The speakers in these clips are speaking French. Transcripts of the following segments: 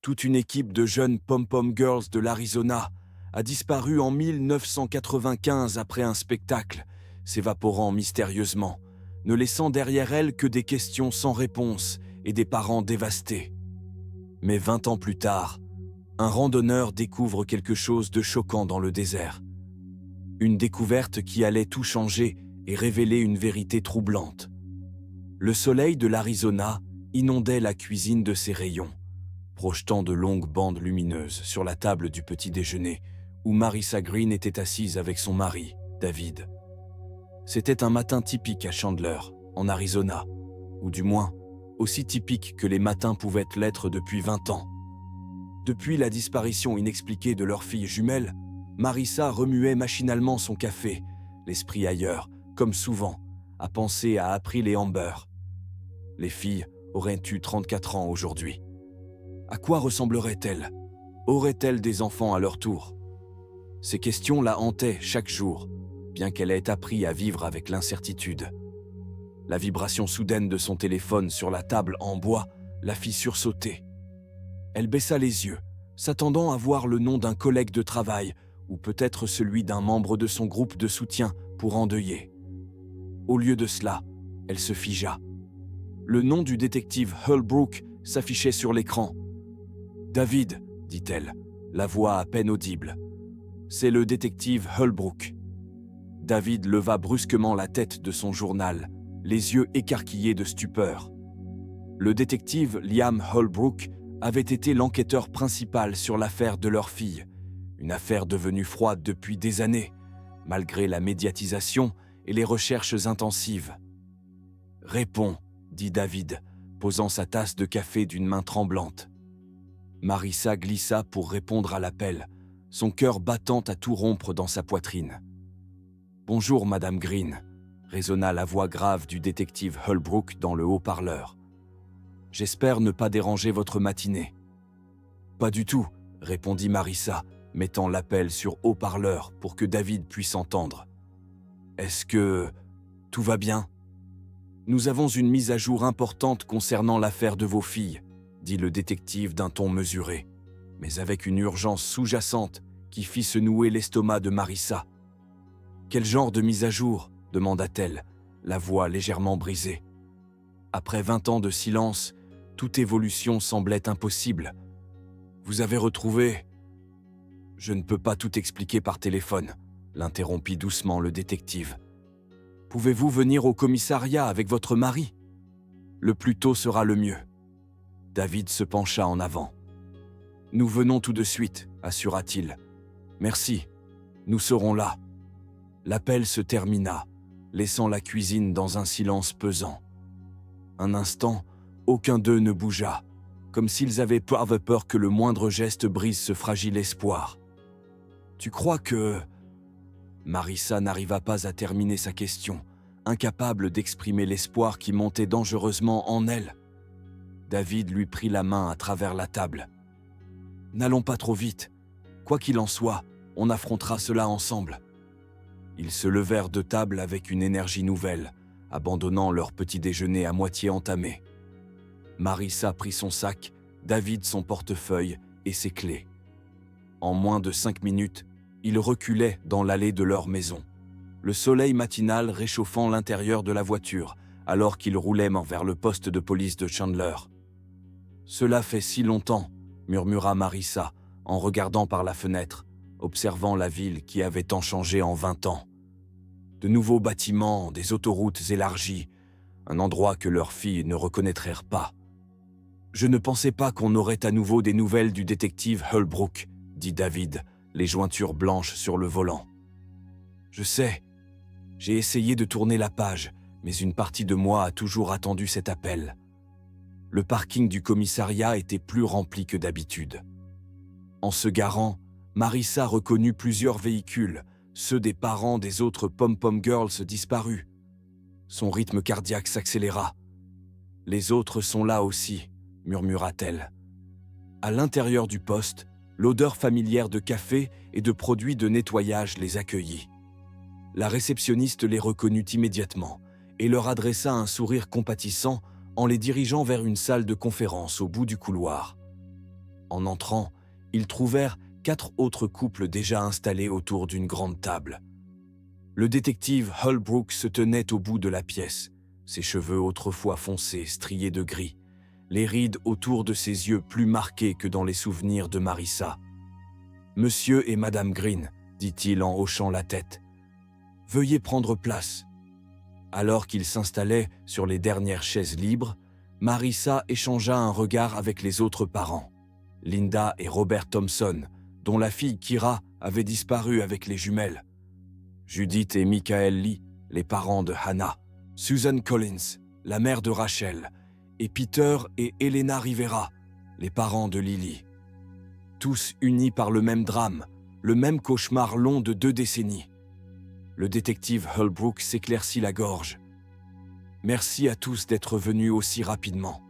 Toute une équipe de jeunes pom-pom girls de l'Arizona a disparu en 1995 après un spectacle, s'évaporant mystérieusement, ne laissant derrière elles que des questions sans réponse et des parents dévastés. Mais 20 ans plus tard, un randonneur découvre quelque chose de choquant dans le désert. Une découverte qui allait tout changer et révéler une vérité troublante. Le soleil de l'Arizona inondait la cuisine de ses rayons, projetant de longues bandes lumineuses sur la table du petit déjeuner où Marissa Green était assise avec son mari, David. C'était un matin typique à Chandler, en Arizona, ou du moins aussi typique que les matins pouvaient l'être depuis 20 ans. Depuis la disparition inexpliquée de leur fille jumelle, Marissa remuait machinalement son café, l'esprit ailleurs, comme souvent, à penser à April et Amber. Les filles auraient eu 34 ans aujourd'hui. À quoi ressembleraient-elles? Auraient-elles des enfants à leur tour? Ces questions la hantaient chaque jour, bien qu'elle ait appris à vivre avec l'incertitude. La vibration soudaine de son téléphone sur la table en bois la fit sursauter. Elle baissa les yeux, s'attendant à voir le nom d'un collègue de travail ou peut-être celui d'un membre de son groupe de soutien pour endeuiller. Au lieu de cela, elle se figea. Le nom du détective Holbrook s'affichait sur l'écran. « David », dit-elle, la voix à peine audible. « C'est le détective Holbrook. » David leva brusquement la tête de son journal, les yeux écarquillés de stupeur. Le détective Liam Holbrook avait été l'enquêteur principal sur l'affaire de leur fille, une affaire devenue froide depuis des années, malgré la médiatisation et les recherches intensives. « Réponds », dit David, posant sa tasse de café d'une main tremblante. Marissa glissa pour répondre à l'appel, son cœur battant à tout rompre dans sa poitrine. « Bonjour, Madame Green », résonna la voix grave du détective Holbrook dans le haut-parleur. « J'espère ne pas déranger votre matinée. »« Pas du tout », répondit Marissa, mettant l'appel sur haut-parleur pour que David puisse entendre. « Est-ce que tout va bien ? Nous avons une mise à jour importante concernant l'affaire de vos filles, » dit le détective d'un ton mesuré, mais avec une urgence sous-jacente qui fit se nouer l'estomac de Marissa. « Quel genre de mise à jour ?» demanda-t-elle, la voix légèrement brisée. Après 20 ans de silence, toute évolution semblait impossible. « Vous avez retrouvé… » « Je ne peux pas tout expliquer par téléphone, » l'interrompit doucement le détective. « Pouvez-vous venir au commissariat avec votre mari ? Le plus tôt sera le mieux. » David se pencha en avant. « Nous venons tout de suite, » assura-t-il. « Merci, nous serons là. » L'appel se termina, laissant la cuisine dans un silence pesant. Un instant, aucun d'eux ne bougea, comme s'ils avaient peur que le moindre geste brise ce fragile espoir. « Tu crois que… » Marissa n'arriva pas à terminer sa question, incapable d'exprimer l'espoir qui montait dangereusement en elle. David lui prit la main à travers la table. « N'allons pas trop vite. Quoi qu'il en soit, on affrontera cela ensemble. » Ils se levèrent de table avec une énergie nouvelle, abandonnant leur petit déjeuner à moitié entamé. Marissa prit son sac, David son portefeuille et ses clés. En moins de 5 minutes, ils reculaient dans l'allée de leur maison, le soleil matinal réchauffant l'intérieur de la voiture, alors qu'ils roulaient vers le poste de police de Chandler. « Cela fait si longtemps », murmura Marissa, en regardant par la fenêtre, observant la ville qui avait tant changé en 20 ans. De nouveaux bâtiments, des autoroutes élargies, un endroit que leurs filles ne reconnaîtraient pas. « Je ne pensais pas qu'on aurait à nouveau des nouvelles du détective Holbrook, » dit David, les jointures blanches sur le volant. « Je sais, j'ai essayé de tourner la page, mais une partie de moi a toujours attendu cet appel. » Le parking du commissariat était plus rempli que d'habitude. En se garant, Marissa reconnut plusieurs véhicules, ceux des parents des autres pom-pom girls disparus. Son rythme cardiaque s'accéléra. « Les autres sont là aussi », murmura-t-elle. À l'intérieur du poste, l'odeur familière de café et de produits de nettoyage les accueillit. La réceptionniste les reconnut immédiatement et leur adressa un sourire compatissant en les dirigeant vers une salle de conférence au bout du couloir. En entrant, ils trouvèrent 4 autres couples déjà installés autour d'une grande table. Le détective Holbrook se tenait au bout de la pièce, ses cheveux autrefois foncés, striés de gris, les rides autour de ses yeux plus marquées que dans les souvenirs de Marissa. « Monsieur et Madame Green », dit-il en hochant la tête, « veuillez prendre place. » Alors qu'il s'installait sur les dernières chaises libres, Marissa échangea un regard avec les autres parents, Linda et Robert Thompson, dont la fille Kira avait disparu avec les jumelles, Judith et Michael Lee, les parents de Hannah, Susan Collins, la mère de Rachel, et Peter et Elena Rivera, les parents de Lily. Tous unis par le même drame, le même cauchemar long de 2 décennies. Le détective Holbrook s'éclaircit la gorge. « Merci à tous d'être venus aussi rapidement.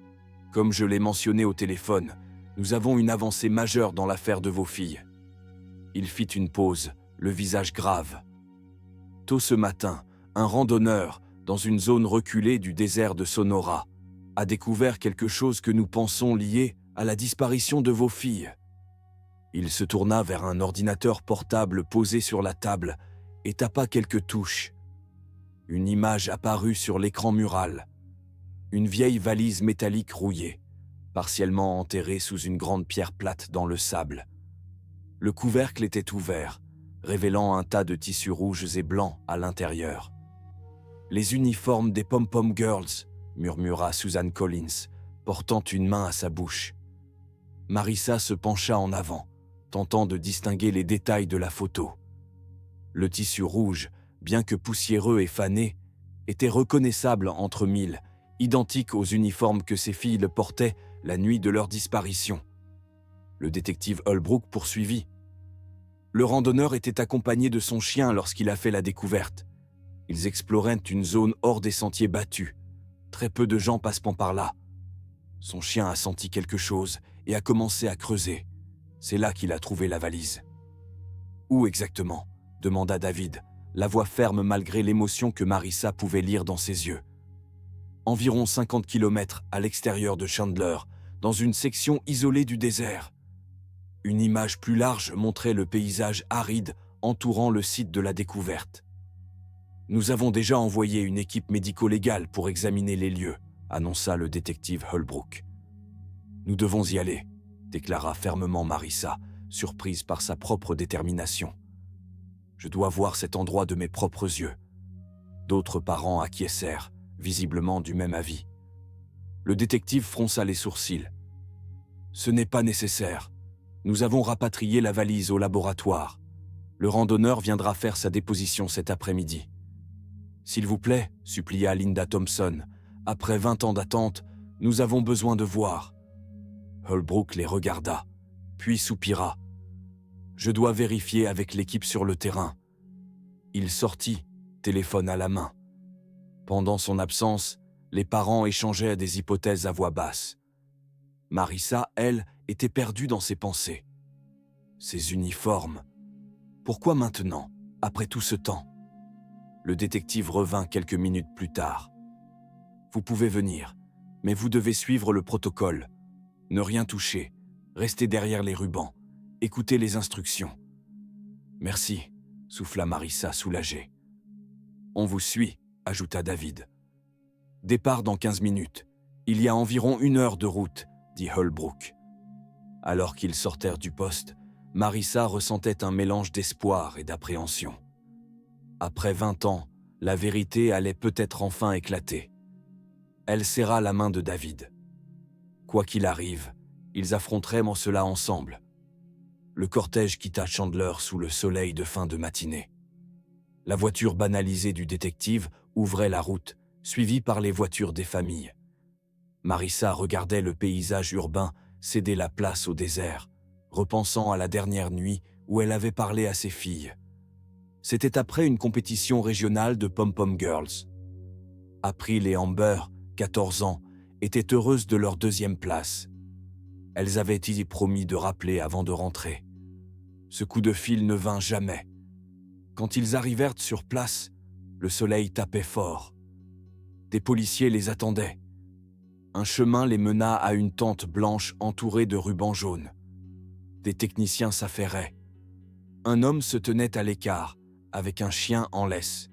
Comme je l'ai mentionné au téléphone, nous avons une avancée majeure dans l'affaire de vos filles. » Il fit une pause, le visage grave. « Tôt ce matin, un randonneur, dans une zone reculée du désert de Sonora, a découvert quelque chose que nous pensons lié à la disparition de vos filles. » Il se tourna vers un ordinateur portable posé sur la table et tapa quelques touches. Une image apparut sur l'écran mural. Une vieille valise métallique rouillée, partiellement enterrée sous une grande pierre plate dans le sable. Le couvercle était ouvert, révélant un tas de tissus rouges et blancs à l'intérieur. « Les uniformes des Pom-Pom Girls », murmura Susan Collins, portant une main à sa bouche. Marissa se pencha en avant, tentant de distinguer les détails de la photo. Le tissu rouge, bien que poussiéreux et fané, était reconnaissable entre mille, identique aux uniformes que ses filles portaient la nuit de leur disparition. Le détective Holbrook poursuivit. Le randonneur était accompagné de son chien lorsqu'il a fait la découverte. Ils exploraient une zone hors des sentiers battus. Très peu de gens passent par là. Son chien a senti quelque chose et a commencé à creuser. C'est là qu'il a trouvé la valise. « Où exactement ?» demanda David, la voix ferme malgré l'émotion que Marissa pouvait lire dans ses yeux. « Environ 50 km à l'extérieur de Chandler, dans une section isolée du désert. » Une image plus large montrait le paysage aride entourant le site de la découverte. « Nous avons déjà envoyé une équipe médico-légale pour examiner les lieux, » annonça le détective Holbrook. « Nous devons y aller, » déclara fermement Marissa, surprise par sa propre détermination. « Je dois voir cet endroit de mes propres yeux. » D'autres parents acquiescèrent, visiblement du même avis. Le détective fronça les sourcils. « Ce n'est pas nécessaire. Nous avons rapatrié la valise au laboratoire. Le randonneur viendra faire sa déposition cet après-midi. »« S'il vous plaît, » supplia Linda Thompson, « après 20 ans d'attente, nous avons besoin de voir. » Holbrook les regarda, puis soupira. « Je dois vérifier avec l'équipe sur le terrain. » Il sortit, téléphone à la main. Pendant son absence, les parents échangeaient des hypothèses à voix basse. Marissa, elle, était perdue dans ses pensées. Ces uniformes. Pourquoi maintenant, après tout ce temps? Le détective revint quelques minutes plus tard. « Vous pouvez venir, mais vous devez suivre le protocole. Ne rien toucher, rester derrière les rubans, écouter les instructions. »« Merci, » souffla Marissa soulagée. « On vous suit, » ajouta David. « Départ dans 15 minutes. Il y a environ 1 heure de route, » dit Holbrook. Alors qu'ils sortèrent du poste, Marissa ressentait un mélange d'espoir et d'appréhension. Après 20 ans, la vérité allait peut-être enfin éclater. Elle serra la main de David. Quoi qu'il arrive, ils affronteraient cela ensemble. Le cortège quitta Chandler sous le soleil de fin de matinée. La voiture banalisée du détective ouvrait la route, suivie par les voitures des familles. Marissa regardait le paysage urbain céder la place au désert, repensant à la dernière nuit où elle avait parlé à ses filles. C'était après une compétition régionale de Pom-Pom Girls. April et Amber, 14 ans, étaient heureuses de leur 2e place. Elles avaient été promis de rappeler avant de rentrer. Ce coup de fil ne vint jamais. Quand ils arrivèrent sur place, le soleil tapait fort. Des policiers les attendaient. Un chemin les mena à une tente blanche entourée de rubans jaunes. Des techniciens s'affairaient. Un homme se tenait à l'écart, avec un chien en laisse.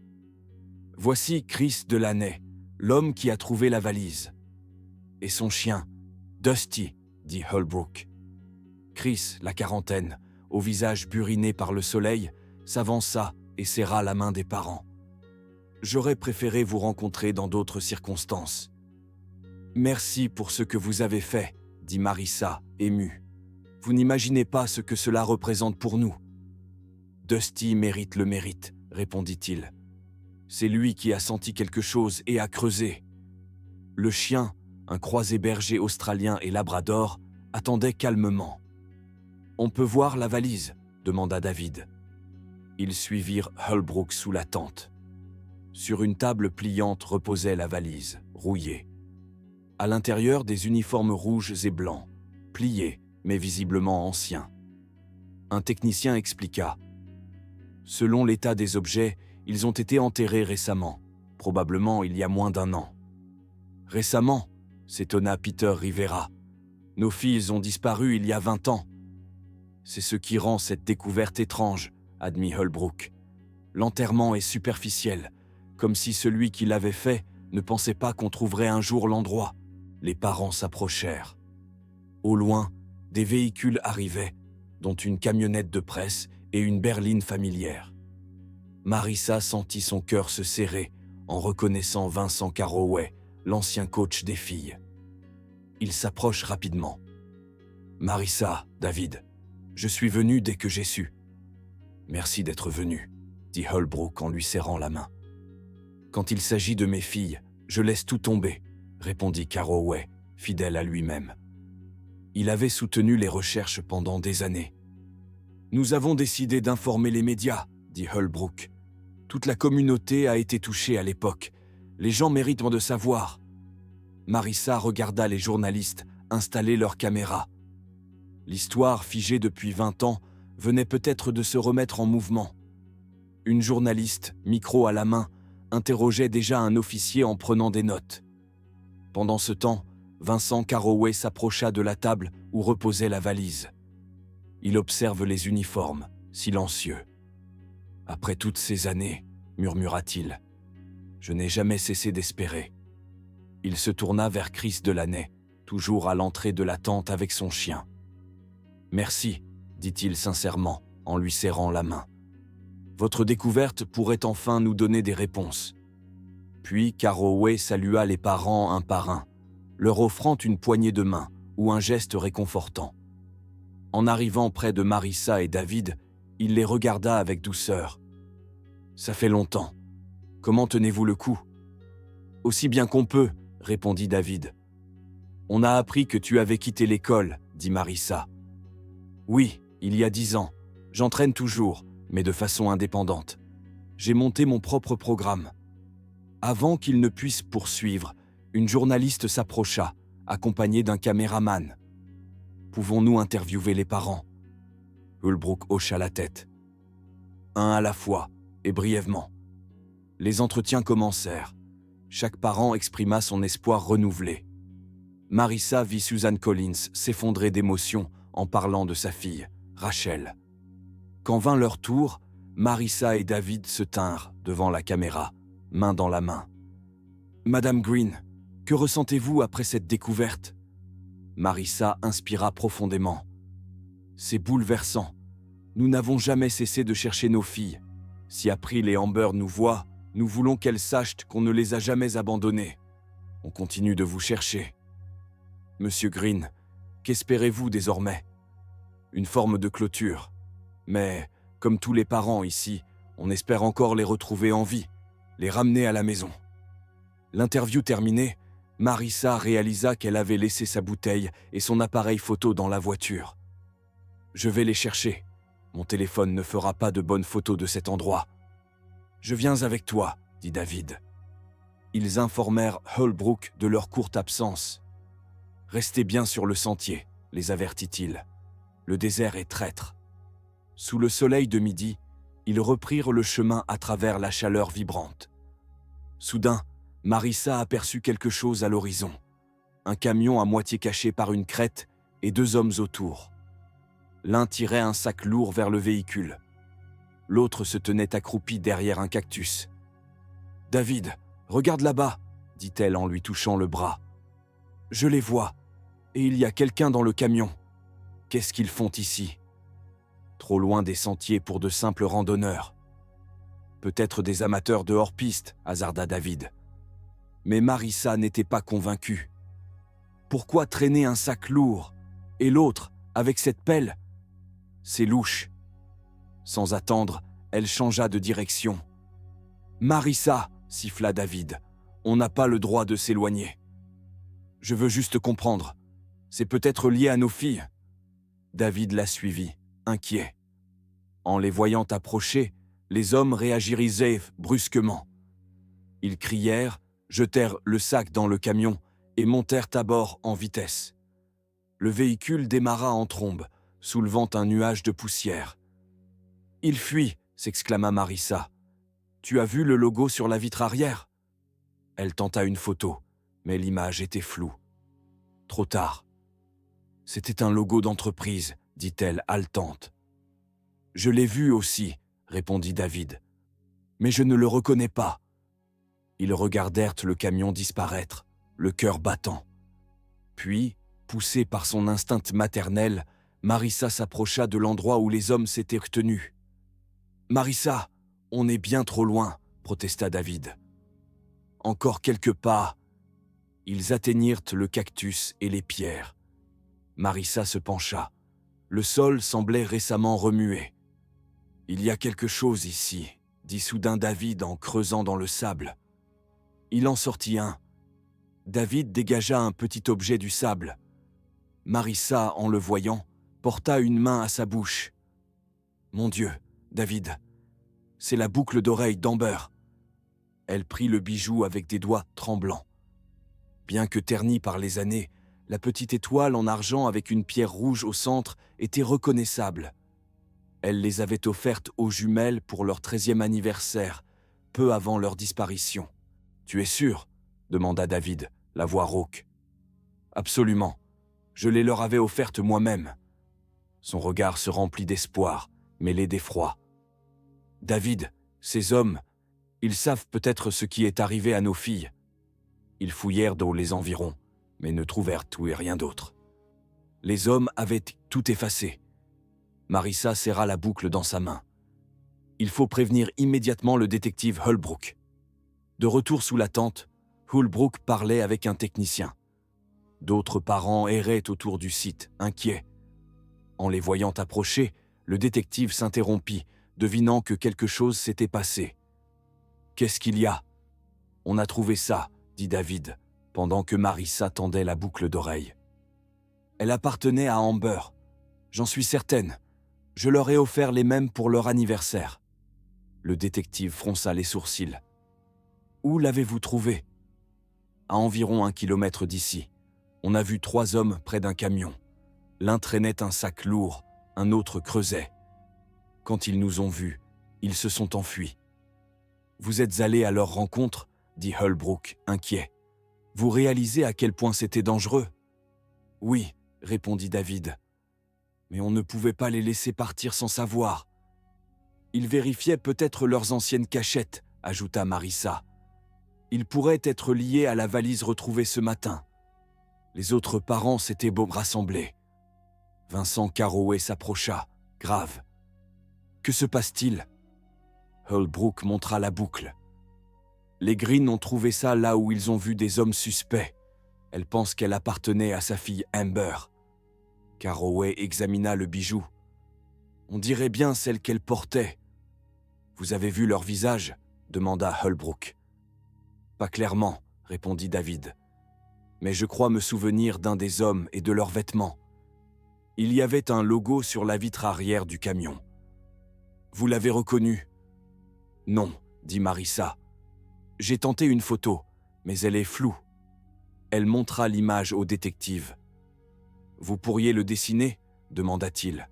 « Voici Chris Delaney, l'homme qui a trouvé la valise. Et son chien, Dusty, » dit Holbrook. Chris, la quarantaine, au visage buriné par le soleil, s'avança et serra la main des parents. « J'aurais préféré vous rencontrer dans d'autres circonstances. »« Merci pour ce que vous avez fait, » dit Marissa, émue. « Vous n'imaginez pas ce que cela représente pour nous. »« Dusty mérite le mérite, » répondit-il. « C'est lui qui a senti quelque chose et a creusé. » Le chien, un croisé berger australien et labrador, attendait calmement. « On peut voir la valise ?» demanda David. Ils suivirent Holbrook sous la tente. Sur une table pliante reposait la valise, rouillée. À l'intérieur, des uniformes rouges et blancs, pliés, mais visiblement anciens. Un technicien expliqua. Selon l'état des objets, ils ont été enterrés récemment, probablement il y a moins d'1 an. Récemment, s'étonna Peter Rivera. Nos filles ont disparu il y a 20 ans. C'est ce qui rend cette découverte étrange, admit Holbrook. L'enterrement est superficiel, comme si celui qui l'avait fait ne pensait pas qu'on trouverait un jour l'endroit. Les parents s'approchèrent. Au loin, des véhicules arrivaient, dont une camionnette de presse et une berline familière. Marissa sentit son cœur se serrer en reconnaissant Vincent Carroway, l'ancien coach des filles. Il s'approche rapidement. « Marissa, David, je suis venu dès que j'ai su. »« Merci d'être venu, » dit Holbrook en lui serrant la main. « Quand il s'agit de mes filles, je laisse tout tomber, » répondit Carroway, fidèle à lui-même. Il avait soutenu les recherches pendant des années. « Nous avons décidé d'informer les médias, » dit Holbrook. « Toute la communauté a été touchée à l'époque. Les gens méritent de savoir. » Marissa regarda les journalistes installer leurs caméras. L'histoire, figée depuis 20 ans, venait peut-être de se remettre en mouvement. Une journaliste, micro à la main, interrogeait déjà un officier en prenant des notes. Pendant ce temps, Vincent Carroway s'approcha de la table où reposait la valise. Il observe les uniformes, silencieux. « Après toutes ces années, » murmura-t-il, « je n'ai jamais cessé d'espérer. » Il se tourna vers Chris Delaney, toujours à l'entrée de la tente avec son chien. « Merci, » dit-il sincèrement, en lui serrant la main. « Votre découverte pourrait enfin nous donner des réponses. » Puis Carroway salua les parents un par un, leur offrant une poignée de main ou un geste réconfortant. En arrivant près de Marissa et David, il les regarda avec douceur. « Ça fait longtemps. Comment tenez-vous le coup ?»« Aussi bien qu'on peut, » répondit David. « On a appris que tu avais quitté l'école, » dit Marissa. « Oui, il y a 10 ans. J'entraîne toujours, mais de façon indépendante. J'ai monté mon propre programme. » Avant qu'il ne puisse poursuivre, une journaliste s'approcha, accompagnée d'un caméraman. « Pouvons-nous interviewer les parents ?» Holbrook hocha la tête. Un à la fois, et brièvement. Les entretiens commencèrent. Chaque parent exprima son espoir renouvelé. Marissa vit Suzanne Collins s'effondrer d'émotion en parlant de sa fille, Rachel. Quand vint leur tour, Marissa et David se tinrent devant la caméra, main dans la main. « Madame Green, que ressentez-vous après cette découverte ?» Marissa inspira profondément. « C'est bouleversant. Nous n'avons jamais cessé de chercher nos filles. Si April et Amber nous voient, nous voulons qu'elles sachent qu'on ne les a jamais abandonnées. On continue de vous chercher. Monsieur Green, qu'espérez-vous désormais ? Une forme de clôture. Mais, comme tous les parents ici, on espère encore les retrouver en vie, les ramener à la maison. » L'interview terminée, Marissa réalisa qu'elle avait laissé sa bouteille et son appareil photo dans la voiture. « Je vais les chercher. Mon téléphone ne fera pas de bonnes photos de cet endroit. »« Je viens avec toi, » dit David. Ils informèrent Holbrook de leur courte absence. « Restez bien sur le sentier, » les avertit-il. « Le désert est traître. » Sous le soleil de midi, ils reprirent le chemin à travers la chaleur vibrante. Soudain, Marissa aperçut quelque chose à l'horizon. Un camion à moitié caché par une crête et 2 hommes autour. L'un tirait un sac lourd vers le véhicule. L'autre se tenait accroupi derrière un cactus. « David, regarde là-bas » dit-elle en lui touchant le bras. « Je les vois, et il y a quelqu'un dans le camion. Qu'est-ce qu'ils font ici ? Trop loin des sentiers pour de simples randonneurs. Peut-être des amateurs de hors-piste, hasarda David. Mais Marissa n'était pas convaincue. Pourquoi traîner un sac lourd, et l'autre, avec cette pelle ? C'est louche. Sans attendre, elle changea de direction. « Marissa !» siffla David. « On n'a pas le droit de s'éloigner. Je veux juste comprendre. C'est peut-être lié à nos filles. » David la suivit, inquiet. En les voyant approcher, les hommes réagiraient brusquement. Ils crièrent, jetèrent le sac dans le camion et montèrent à bord en vitesse. Le véhicule démarra en trombe, soulevant un nuage de poussière. « Il fuit !» s'exclama Marissa. « Tu as vu le logo sur la vitre arrière ?» Elle tenta une photo, mais l'image était floue. Trop tard. « C'était un logo d'entreprise », dit-elle haletante. « Je l'ai vu aussi », répondit David. « Mais je ne le reconnais pas. » Ils regardèrent le camion disparaître, le cœur battant. Puis, poussée par son instinct maternel, Marissa s'approcha de l'endroit où les hommes s'étaient retenus. « Marissa, on est bien trop loin », protesta David. « Encore quelques pas. » Ils atteignirent le cactus et les pierres. Marissa se pencha. Le sol semblait récemment remué. « Il y a quelque chose ici », dit soudain David en creusant dans le sable. Il en sortit un. David dégagea un petit objet du sable. Marissa, en le voyant, porta une main à sa bouche. « Mon Dieu, David, c'est la boucle d'oreille d'Amber. » Elle prit le bijou avec des doigts tremblants. Bien que ternie par les années, la petite étoile en argent avec une pierre rouge au centre était reconnaissable. Elle les avait offertes aux jumelles pour leur 13e anniversaire, peu avant leur disparition. « Tu es sûr ?» demanda David, la voix rauque. « Absolument. Je les leur avais offertes moi-même. » Son regard se remplit d'espoir, mêlé d'effroi. « David, ces hommes, ils savent peut-être ce qui est arrivé à nos filles. » Ils fouillèrent dans les environs, mais ne trouvèrent tout et rien d'autre. Les hommes avaient tout effacé. Marissa serra la boucle dans sa main. « Il faut prévenir immédiatement le détective Holbrook. » De retour sous la tente, Holbrook parlait avec un technicien. D'autres parents erraient autour du site, inquiets. En les voyant approcher, le détective s'interrompit, devinant que quelque chose s'était passé. « Qu'est-ce qu'il y a ?»« On a trouvé ça, » dit David, pendant que Marissa tendait la boucle d'oreille. « Elle appartenait à Amber. J'en suis certaine. Je leur ai offert les mêmes pour leur anniversaire. » Le détective fronça les sourcils. « Où l'avez-vous trouvée ?»« À environ 1 kilomètre d'ici. On a vu 3 hommes près d'un camion. L'un traînait un sac lourd, un autre creusait. Quand ils nous ont vus, ils se sont enfuis. »« Vous êtes allé à leur rencontre ?» dit Holbrook, inquiet. « Vous réalisez à quel point c'était dangereux ?»« Oui, » répondit David. « Mais on ne pouvait pas les laisser partir sans savoir. »« Ils vérifiaient peut-être leurs anciennes cachettes, » ajouta Marissa. « Ils pourraient être liés à la valise retrouvée ce matin. » Les autres parents s'étaient rassemblés. Vincent Carroway s'approcha, grave. « Que se passe-t-il » Holbrook montra la boucle. « Les Green ont trouvé ça là où ils ont vu des hommes suspects. Elle pense qu'elle appartenait à sa fille Amber. » Carroway examina le bijou. « On dirait bien celle qu'elle portait. »« Vous avez vu leur visage ?» demanda Holbrook. « Pas clairement, » répondit David. « Mais je crois me souvenir d'un des hommes et de leurs vêtements. Il y avait un logo sur la vitre arrière du camion. Vous l'avez reconnu ?»« Non, » dit Marissa. « J'ai tenté une photo, mais elle est floue. » Elle montra l'image au détective. « Vous pourriez le dessiner ?» demanda-t-il.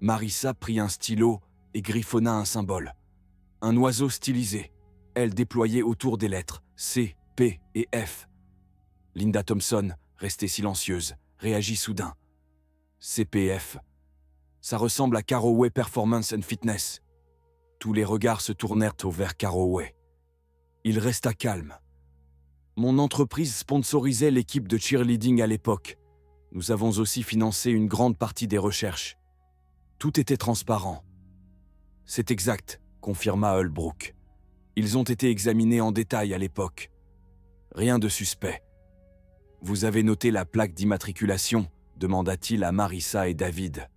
Marissa prit un stylo et griffonna un symbole. Un oiseau stylisé. Elle déployait autour des lettres C, P et F. Linda Thompson, restée silencieuse, réagit soudain. CPF. Ça ressemble à Carraway Performance and Fitness. Tous les regards se tournèrent vers Carraway. Il resta calme. Mon entreprise sponsorisait l'équipe de cheerleading à l'époque. Nous avons aussi financé une grande partie des recherches. Tout était transparent. C'est exact, confirma Holbrook. Ils ont été examinés en détail à l'époque. Rien de suspect. Vous avez noté la plaque d'immatriculation ? Demanda-t-il à Marissa et David.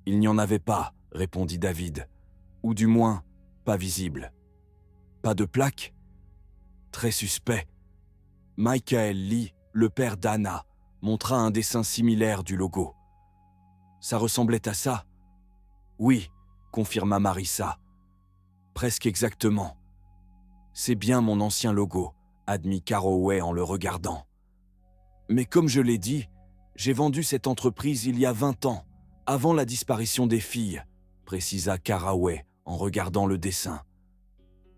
Il n'y en avait pas, répondit David. Ou du moins, pas visible. Pas de plaque ? Très suspect. Michael Lee, le père d'Anna, montra un dessin similaire du logo. Ça ressemblait à ça ? Oui, confirma Marissa. Presque exactement. C'est bien mon ancien logo, admit Carraway en le regardant. Mais comme je l'ai dit, j'ai vendu cette entreprise il y a 20 ans, avant la disparition des filles, précisa Carraway en regardant le dessin.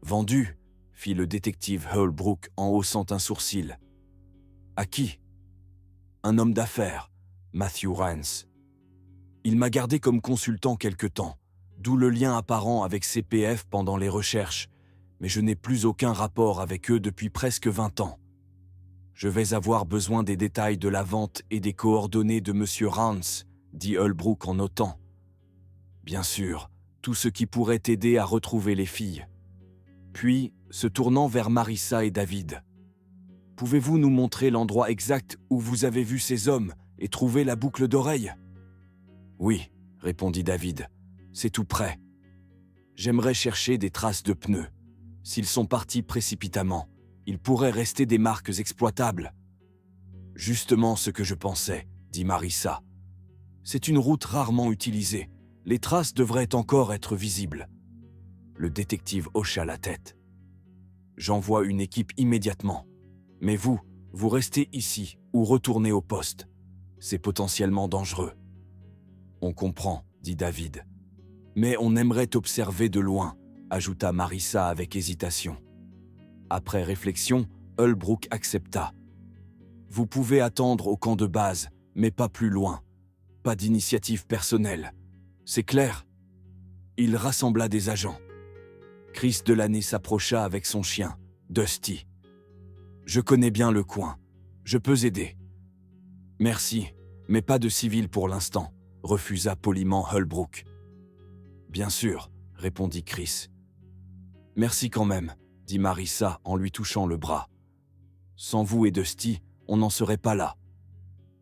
Vendu, fit le détective Holbrook en haussant un sourcil. À qui ? Un homme d'affaires, Matthew Rance. Il m'a gardé comme consultant quelque temps, d'où le lien apparent avec CPF pendant les recherches, mais je n'ai plus aucun rapport avec eux depuis presque 20 ans. Je vais avoir besoin des détails de la vente et des coordonnées de M. Rance, dit Holbrook en notant. Bien sûr, tout ce qui pourrait t'aider à retrouver les filles. Puis, se tournant vers Marissa et David. Pouvez-vous nous montrer l'endroit exact où vous avez vu ces hommes et trouvé la boucle d'oreille ? Oui, répondit David. C'est tout près. J'aimerais chercher des traces de pneus. S'ils sont partis précipitamment, il pourrait rester des marques exploitables. Justement ce que je pensais, dit Marissa. C'est une route rarement utilisée. Les traces devraient encore être visibles. Le détective hocha la tête. J'envoie une équipe immédiatement. Mais vous restez ici ou retournez au poste. C'est potentiellement dangereux. On comprend, dit David. Mais on aimerait observer de loin, ajouta Marissa avec hésitation. Après réflexion, Holbrook accepta. Vous pouvez attendre au camp de base, mais pas plus loin. Pas d'initiative personnelle. C'est clair ? Il rassembla des agents. Chris Delaney s'approcha avec son chien, Dusty. Je connais bien le coin. Je peux aider. Merci, mais pas de civil pour l'instant, refusa poliment Holbrook. Bien sûr, répondit Chris. Merci quand même, dit Marissa en lui touchant le bras. Sans vous et Dusty, on n'en serait pas là.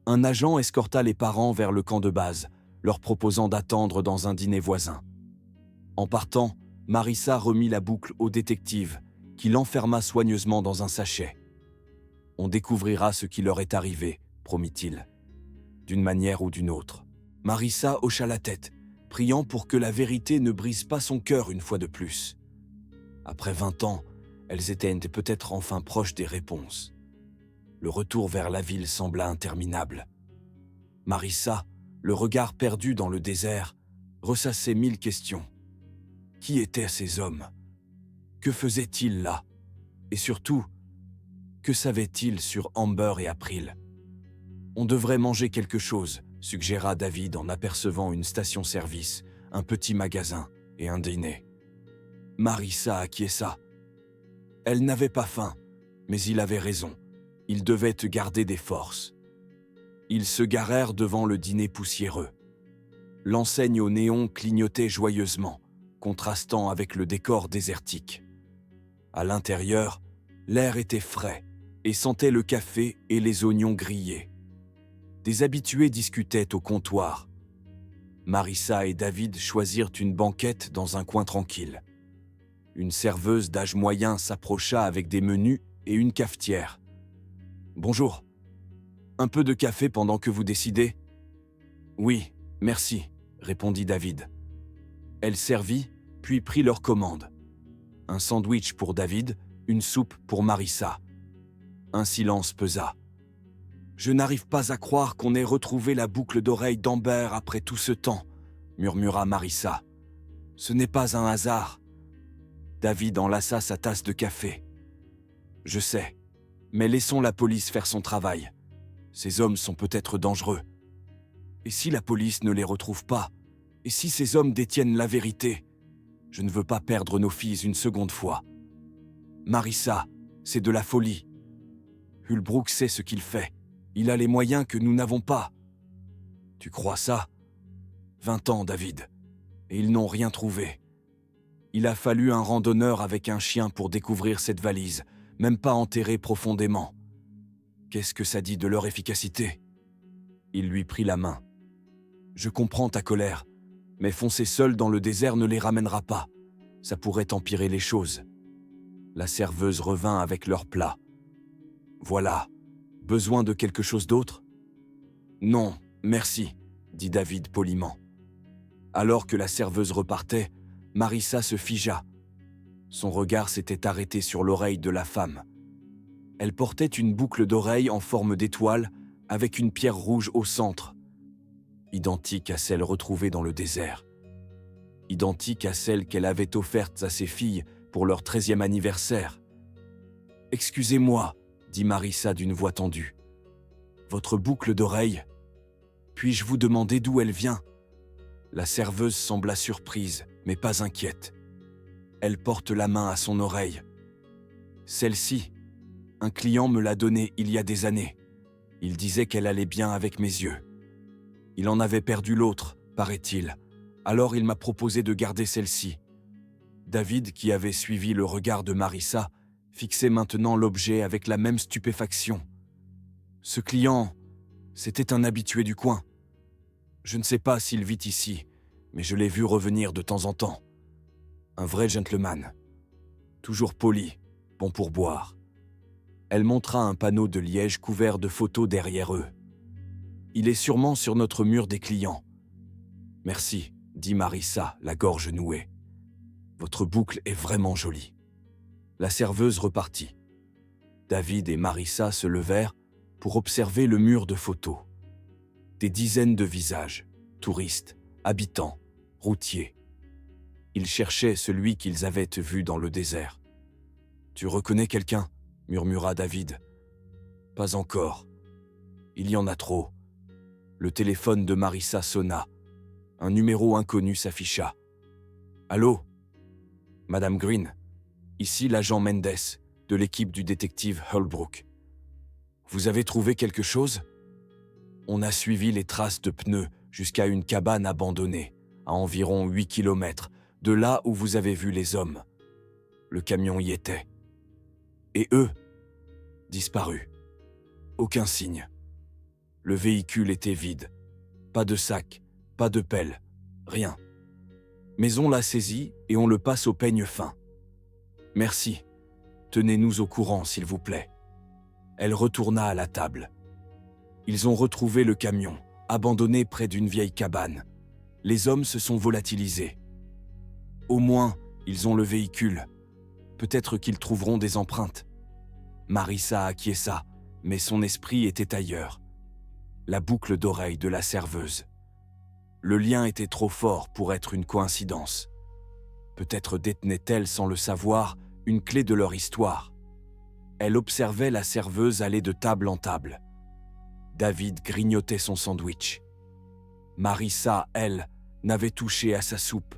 Un agent escorta les parents vers le camp de base, leur proposant d'attendre dans un dîner voisin. En partant, Marissa remit la boucle au détective, qui l'enferma soigneusement dans un sachet. On découvrira ce qui leur est arrivé, promit-il. D'une manière ou d'une autre. Marissa hocha la tête, priant pour que la vérité ne brise pas son cœur une fois de plus. Après 20 ans, elles étaient peut-être enfin proches des réponses. Le retour vers la ville sembla interminable. Marissa, le regard perdu dans le désert, ressassait 1000 questions. Qui étaient ces hommes ? Que faisaient-ils là ? Et surtout, que savaient-ils sur Amber et April ? On devrait manger quelque chose, suggéra David en apercevant une station-service, un petit magasin et un dîner. Marissa acquiesça. Elle n'avait pas faim, mais il avait raison. Il devait garder des forces. Ils se garèrent devant le dîner poussiéreux. L'enseigne au néon clignotait joyeusement, contrastant avec le décor désertique. À l'intérieur, l'air était frais et sentait le café et les oignons grillés. Des habitués discutaient au comptoir. Marissa et David choisirent une banquette dans un coin tranquille. Une serveuse d'âge moyen s'approcha avec des menus et une cafetière. « Bonjour. Un peu de café pendant que vous décidez ? » « Oui, merci, » répondit David. Elle servit, puis prit leur commande. Un sandwich pour David, une soupe pour Marissa. Un silence pesa. « Je n'arrive pas à croire qu'on ait retrouvé la boucle d'oreille d'Amber après tout ce temps, » murmura Marissa. « Ce n'est pas un hasard. » David enlaça sa tasse de café. « Je sais, mais laissons la police faire son travail. Ces hommes sont peut-être dangereux. Et si la police ne les retrouve pas ? Et si ces hommes détiennent la vérité? Je ne veux pas perdre nos filles une seconde fois. Marissa, c'est de la folie. Hulbrook sait ce qu'il fait. Il a les moyens que nous n'avons pas. Tu crois ça? 20 ans, David. Et ils n'ont rien trouvé. Il a fallu un randonneur avec un chien pour découvrir cette valise, même pas enterrée profondément. Qu'est-ce que ça dit de leur efficacité? Il lui prit la main. Je comprends ta colère, mais foncer seul dans le désert ne les ramènera pas. Ça pourrait empirer les choses. La serveuse revint avec leur plat. Voilà. Besoin de quelque chose d'autre? Non, merci, dit David poliment. Alors que la serveuse repartait, Marissa se figea. Son regard s'était arrêté sur l'oreille de la femme. Elle portait une boucle d'oreille en forme d'étoile avec une pierre rouge au centre, identique à celle retrouvée dans le désert, identique à celle qu'elle avait offerte à ses filles pour leur 13e anniversaire. « Excusez-moi, » dit Marissa d'une voix tendue. « Votre boucle d'oreille, puis-je vous demander d'où elle vient ?» La serveuse sembla surprise, mais pas inquiète. Elle porte la main à son oreille. « Celle-ci, un client me l'a donnée il y a des années. Il disait qu'elle allait bien avec mes yeux. Il en avait perdu l'autre, paraît-il. Alors il m'a proposé de garder celle-ci. » David, qui avait suivi le regard de Marissa, fixait maintenant l'objet avec la même stupéfaction. Ce client, c'était un habitué du coin. Je ne sais pas s'il vit ici, mais je l'ai vu revenir de temps en temps. Un vrai gentleman. Toujours poli, bon pour boire. Elle montra un panneau de liège couvert de photos derrière eux. Il est sûrement sur notre mur des clients. Merci, dit Marissa, la gorge nouée. Votre boucle est vraiment jolie. La serveuse repartit. David et Marissa se levèrent pour observer le mur de photos. Des dizaines de visages, touristes, habitants, routiers. Ils cherchaient celui qu'ils avaient vu dans le désert. « Tu reconnais quelqu'un » murmura David. « Pas encore. Il y en a trop. » Le téléphone de Marissa sonna. Un numéro inconnu s'afficha. « Allô ? Madame Green, ici l'agent Mendes, de l'équipe du détective Holbrook. Vous avez trouvé quelque chose ? On a suivi les traces de pneus jusqu'à une cabane abandonnée, à environ 8 km de là où vous avez vu les hommes. Le camion y était. Et eux ? Disparus. Aucun signe. Le véhicule était vide. Pas de sac, pas de pelle, rien. Mais on l'a saisi et on le passe au peigne fin. Merci. Tenez-nous au courant, s'il vous plaît. Elle retourna à la table. Ils ont retrouvé le camion, abandonné près d'une vieille cabane. Les hommes se sont volatilisés. Au moins, ils ont le véhicule. Peut-être qu'ils trouveront des empreintes. Marissa acquiesça, mais son esprit était ailleurs. La boucle d'oreille de la serveuse. Le lien était trop fort pour être une coïncidence. Peut-être détenait-elle, sans le savoir, une clé de leur histoire. Elle observait la serveuse aller de table en table. David grignotait son sandwich. Marissa, elle, n'avait touché à sa soupe.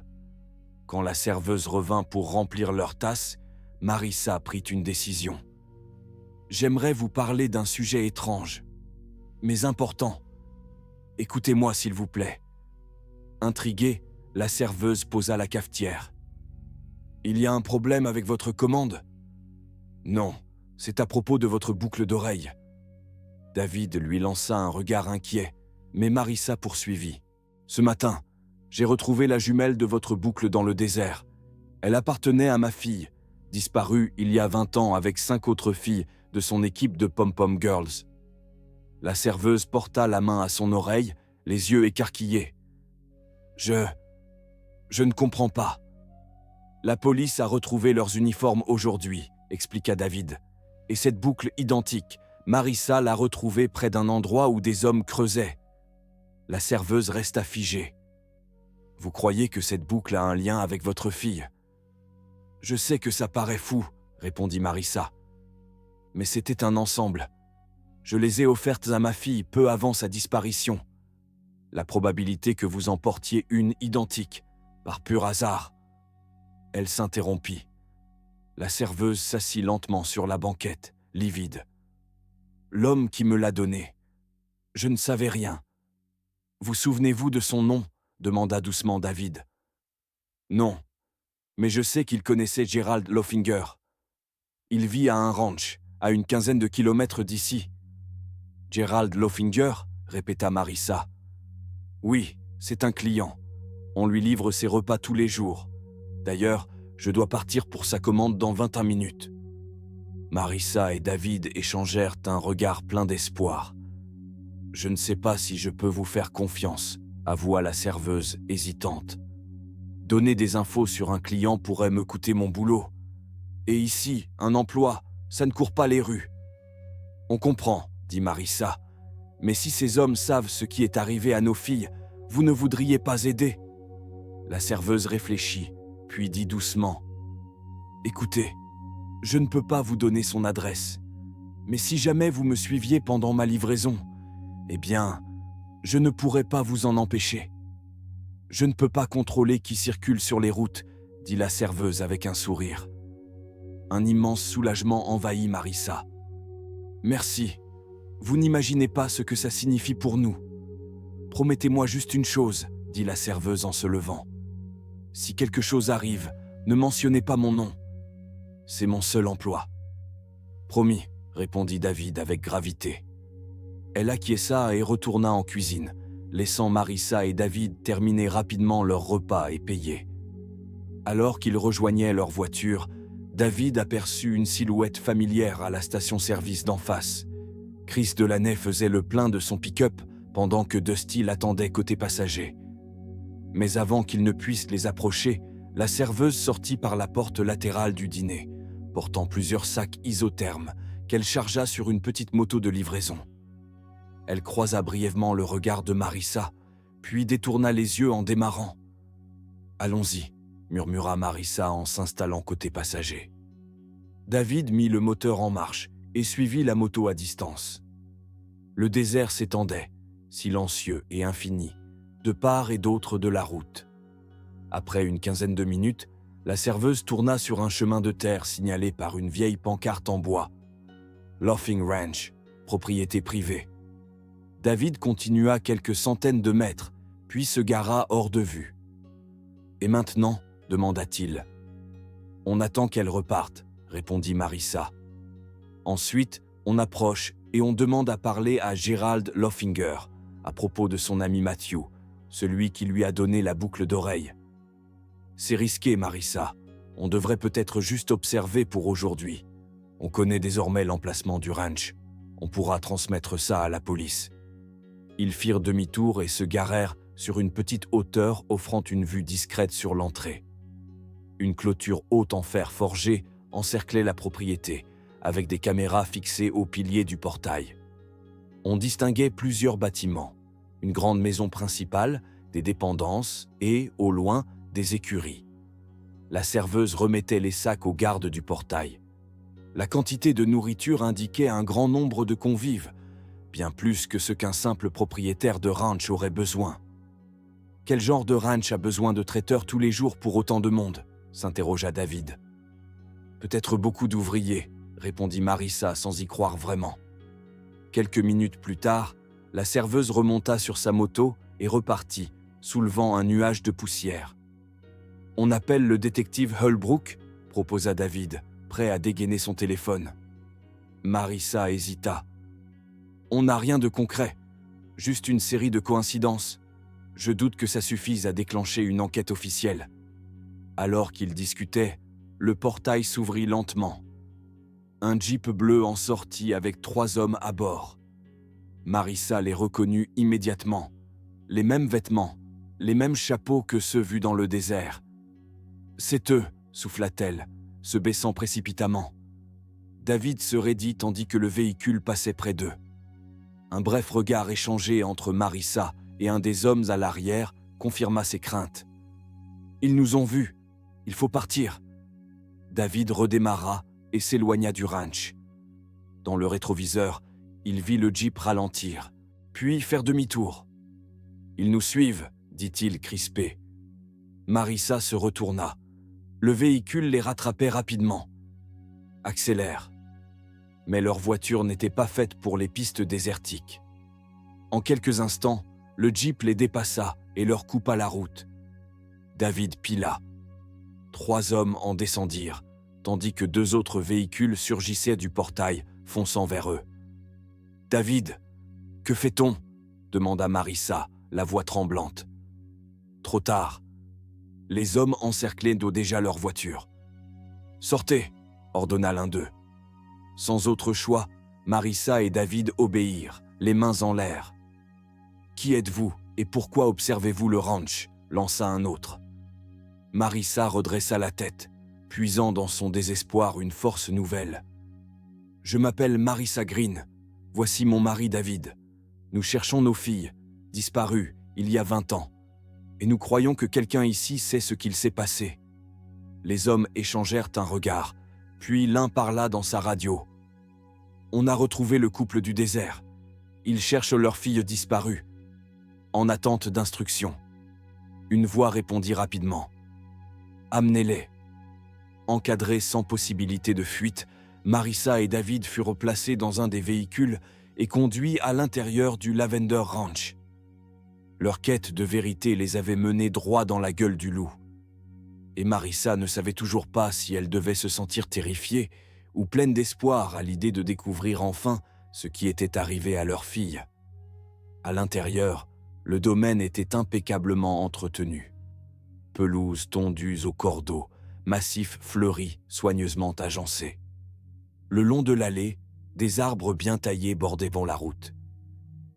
Quand la serveuse revint pour remplir leur tasse, Marissa prit une décision. « J'aimerais vous parler d'un sujet étrange, mais important. Écoutez-moi, s'il vous plaît. » Intriguée, la serveuse posa la cafetière. « Il y a un problème avec votre commande ? » ?»« Non, c'est à propos de votre boucle d'oreille. » David lui lança un regard inquiet, mais Marissa poursuivit. « Ce matin, j'ai retrouvé la jumelle de votre boucle dans le désert. Elle appartenait à ma fille, disparue il y a 20 ans avec 5 autres filles de son équipe de Pom-Pom Girls. » La serveuse porta la main à son oreille, les yeux écarquillés. « Je ne comprends pas. » « La police a retrouvé leurs uniformes aujourd'hui, » expliqua David. « Et cette boucle identique, Marissa l'a retrouvée près d'un endroit où des hommes creusaient. » La serveuse resta figée. « Vous croyez que cette boucle a un lien avec votre fille ? » « Je sais que ça paraît fou, » répondit Marissa. « Mais c'était un ensemble. Je les ai offertes à ma fille peu avant sa disparition. La probabilité que vous en portiez une identique, par pur hasard. » Elle s'interrompit. La serveuse s'assit lentement sur la banquette, livide. « L'homme qui me l'a donné. Je ne savais rien. »« Vous souvenez-vous de son nom ?» demanda doucement David. « Non, mais je sais qu'il connaissait Gerald Lofinger. Il vit à un ranch, à une quinzaine de kilomètres d'ici. »« Gerald Lofinger ?» répéta Marissa. « Oui, c'est un client. On lui livre ses repas tous les jours. D'ailleurs, je dois partir pour sa commande dans 21 minutes. » Marissa et David échangèrent un regard plein d'espoir. « Je ne sais pas si je peux vous faire confiance, » avoua la serveuse, hésitante. « Donner des infos sur un client pourrait me coûter mon boulot. Et ici, un emploi, ça ne court pas les rues. »« On comprend, » dit Marissa. « Mais si ces hommes savent ce qui est arrivé à nos filles, vous ne voudriez pas aider ?» La serveuse réfléchit, puis dit doucement. « Écoutez, je ne peux pas vous donner son adresse. Mais si jamais vous me suiviez pendant ma livraison, eh bien, je ne pourrais pas vous en empêcher. »« Je ne peux pas contrôler qui circule sur les routes, » dit la serveuse avec un sourire. Un immense soulagement envahit Marissa. « Merci. Vous n'imaginez pas ce que ça signifie pour nous. Promettez-moi juste une chose, » dit la serveuse en se levant. « Si quelque chose arrive, ne mentionnez pas mon nom. C'est mon seul emploi. »« Promis, » répondit David avec gravité. Elle acquiesça et retourna en cuisine, laissant Marissa et David terminer rapidement leur repas et payer. Alors qu'ils rejoignaient leur voiture, David aperçut une silhouette familière à la station-service d'en face. Chris Delaney faisait le plein de son pick-up pendant que Dusty l'attendait côté passager. Mais avant qu'il ne puisse les approcher, la serveuse sortit par la porte latérale du dîner, portant plusieurs sacs isothermes qu'elle chargea sur une petite moto de livraison. Elle croisa brièvement le regard de Marissa, puis détourna les yeux en démarrant. « Allons-y », murmura Marissa en s'installant côté passager. David mit le moteur en marche et suivit la moto à distance. Le désert s'étendait, silencieux et infini, de part et d'autre de la route. Après une quinzaine de minutes, la serveuse tourna sur un chemin de terre signalé par une vieille pancarte en bois. « Laughing Ranch, propriété privée. » David continua quelques centaines de mètres, puis se gara hors de vue. « Et maintenant ?» demanda-t-il. « On attend qu'elle reparte, » répondit Marissa. Ensuite, on approche et on demande à parler à Gerald Lofinger à propos de son ami Matthew, celui qui lui a donné la boucle d'oreille. « C'est risqué, Marissa. On devrait peut-être juste observer pour aujourd'hui. On connaît désormais l'emplacement du ranch. On pourra transmettre ça à la police. » Ils firent demi-tour et se garèrent sur une petite hauteur offrant une vue discrète sur l'entrée. Une clôture haute en fer forgé encerclait la propriété, avec des caméras fixées aux piliers du portail. On distinguait plusieurs bâtiments, une grande maison principale, des dépendances et, au loin, des écuries. La serveuse remettait les sacs aux gardes du portail. La quantité de nourriture indiquait un grand nombre de convives, bien plus que ce qu'un simple propriétaire de ranch aurait besoin. « Quel genre de ranch a besoin de traiteurs tous les jours pour autant de monde ?» s'interrogea David. « Peut-être beaucoup d'ouvriers, » répondit Marissa sans y croire vraiment. Quelques minutes plus tard, la serveuse remonta sur sa moto et repartit, soulevant un nuage de poussière. « On appelle le détective Holbrook ?» proposa David, prêt à dégainer son téléphone. Marissa hésita. « On n'a rien de concret, juste une série de coïncidences. Je doute que ça suffise à déclencher une enquête officielle. » Alors qu'ils discutaient, le portail s'ouvrit lentement. Un jeep bleu en sortit avec 3 hommes à bord. Marissa les reconnut immédiatement. Les mêmes vêtements, les mêmes chapeaux que ceux vus dans le désert. « C'est eux », souffla-t-elle, se baissant précipitamment. David se raidit tandis que le véhicule passait près d'eux. Un bref regard échangé entre Marissa et un des hommes à l'arrière confirma ses craintes. « Ils nous ont vus. Il faut partir. » David redémarra et s'éloigna du ranch. Dans le rétroviseur, il vit le jeep ralentir, puis faire demi-tour. Ils nous suivent, dit-il crispé. Marissa se retourna. Le véhicule les rattrapait rapidement. Accélère. Mais leur voiture n'était pas faite pour les pistes désertiques. En quelques instants, le jeep les dépassa et leur coupa la route. David pila. 3 hommes en descendirent, tandis que 2 autres véhicules surgissaient du portail, fonçant vers eux. « David, que fait-on » demanda Marissa, la voix tremblante. Trop tard. Les hommes encerclaient déjà leur voiture. « Sortez » ordonna l'un d'eux. Sans autre choix, Marissa et David obéirent, les mains en l'air. « Qui êtes-vous et pourquoi observez-vous le ranch » lança un autre. Marissa redressa la tête, puisant dans son désespoir une force nouvelle. « Je m'appelle Marissa Green. Voici mon mari David. Nous cherchons nos filles, disparues il y a 20 ans. Et nous croyons que quelqu'un ici sait ce qu'il s'est passé. » Les hommes échangèrent un regard, puis l'un parla dans sa radio. « On a retrouvé le couple du désert. Ils cherchent leur fille disparue. En attente d'instructions. » Une voix répondit rapidement. « Amenez-les. » Encadrés sans possibilité de fuite, Marissa et David furent placés dans un des véhicules et conduits à l'intérieur du Lavender Ranch. Leur quête de vérité les avait menés droit dans la gueule du loup. Et Marissa ne savait toujours pas si elle devait se sentir terrifiée ou pleine d'espoir à l'idée de découvrir enfin ce qui était arrivé à leur fille. À l'intérieur, le domaine était impeccablement entretenu. Pelouses tondues au cordeau, massifs fleuris, soigneusement agencés. Le long de l'allée, des arbres bien taillés bordaient la route.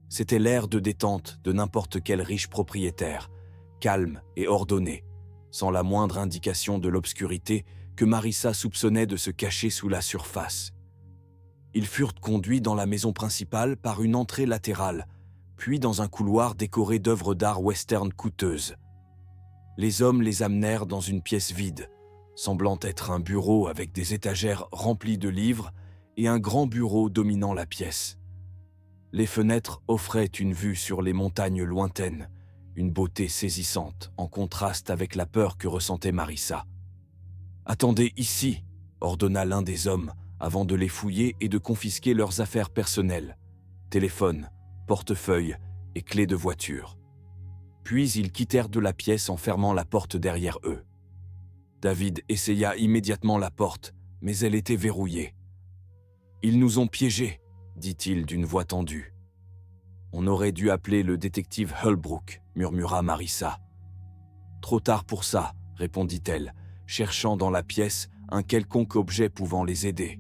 C'était l'air de détente de n'importe quel riche propriétaire, calme et ordonné, sans la moindre indication de l'obscurité que Marissa soupçonnait de se cacher sous la surface. Ils furent conduits dans la maison principale par une entrée latérale, puis dans un couloir décoré d'œuvres d'art western coûteuses. Les hommes les amenèrent dans une pièce vide, semblant être un bureau avec des étagères remplies de livres et un grand bureau dominant la pièce. Les fenêtres offraient une vue sur les montagnes lointaines, une beauté saisissante en contraste avec la peur que ressentait Marissa. « Attendez ici » ordonna l'un des hommes avant de les fouiller et de confisquer leurs affaires personnelles, téléphone, portefeuille et clés de voiture. Puis ils quittèrent de la pièce en fermant la porte derrière eux. David essaya immédiatement la porte, mais elle était verrouillée. « Ils nous ont piégés » dit-il d'une voix tendue. « On aurait dû appeler le détective Holbrook » murmura Marissa. « Trop tard pour ça » répondit-elle, cherchant dans la pièce un quelconque objet pouvant les aider.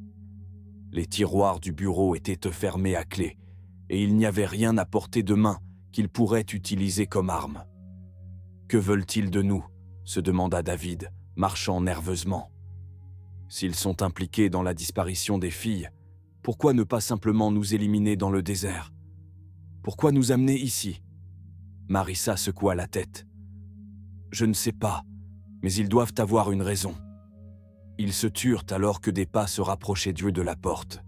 Les tiroirs du bureau étaient fermés à clé, et il n'y avait rien à portée de main qu'ils pourraient utiliser comme arme. « Que veulent-ils de nous » se demanda David, marchant nerveusement. « S'ils sont impliqués dans la disparition des filles, pourquoi ne pas simplement nous éliminer dans le désert? Pourquoi nous amener ici ?» Marissa secoua la tête. « Je ne sais pas, mais ils doivent avoir une raison. » Ils se turent alors que des pas se rapprochaient d'eux de la porte.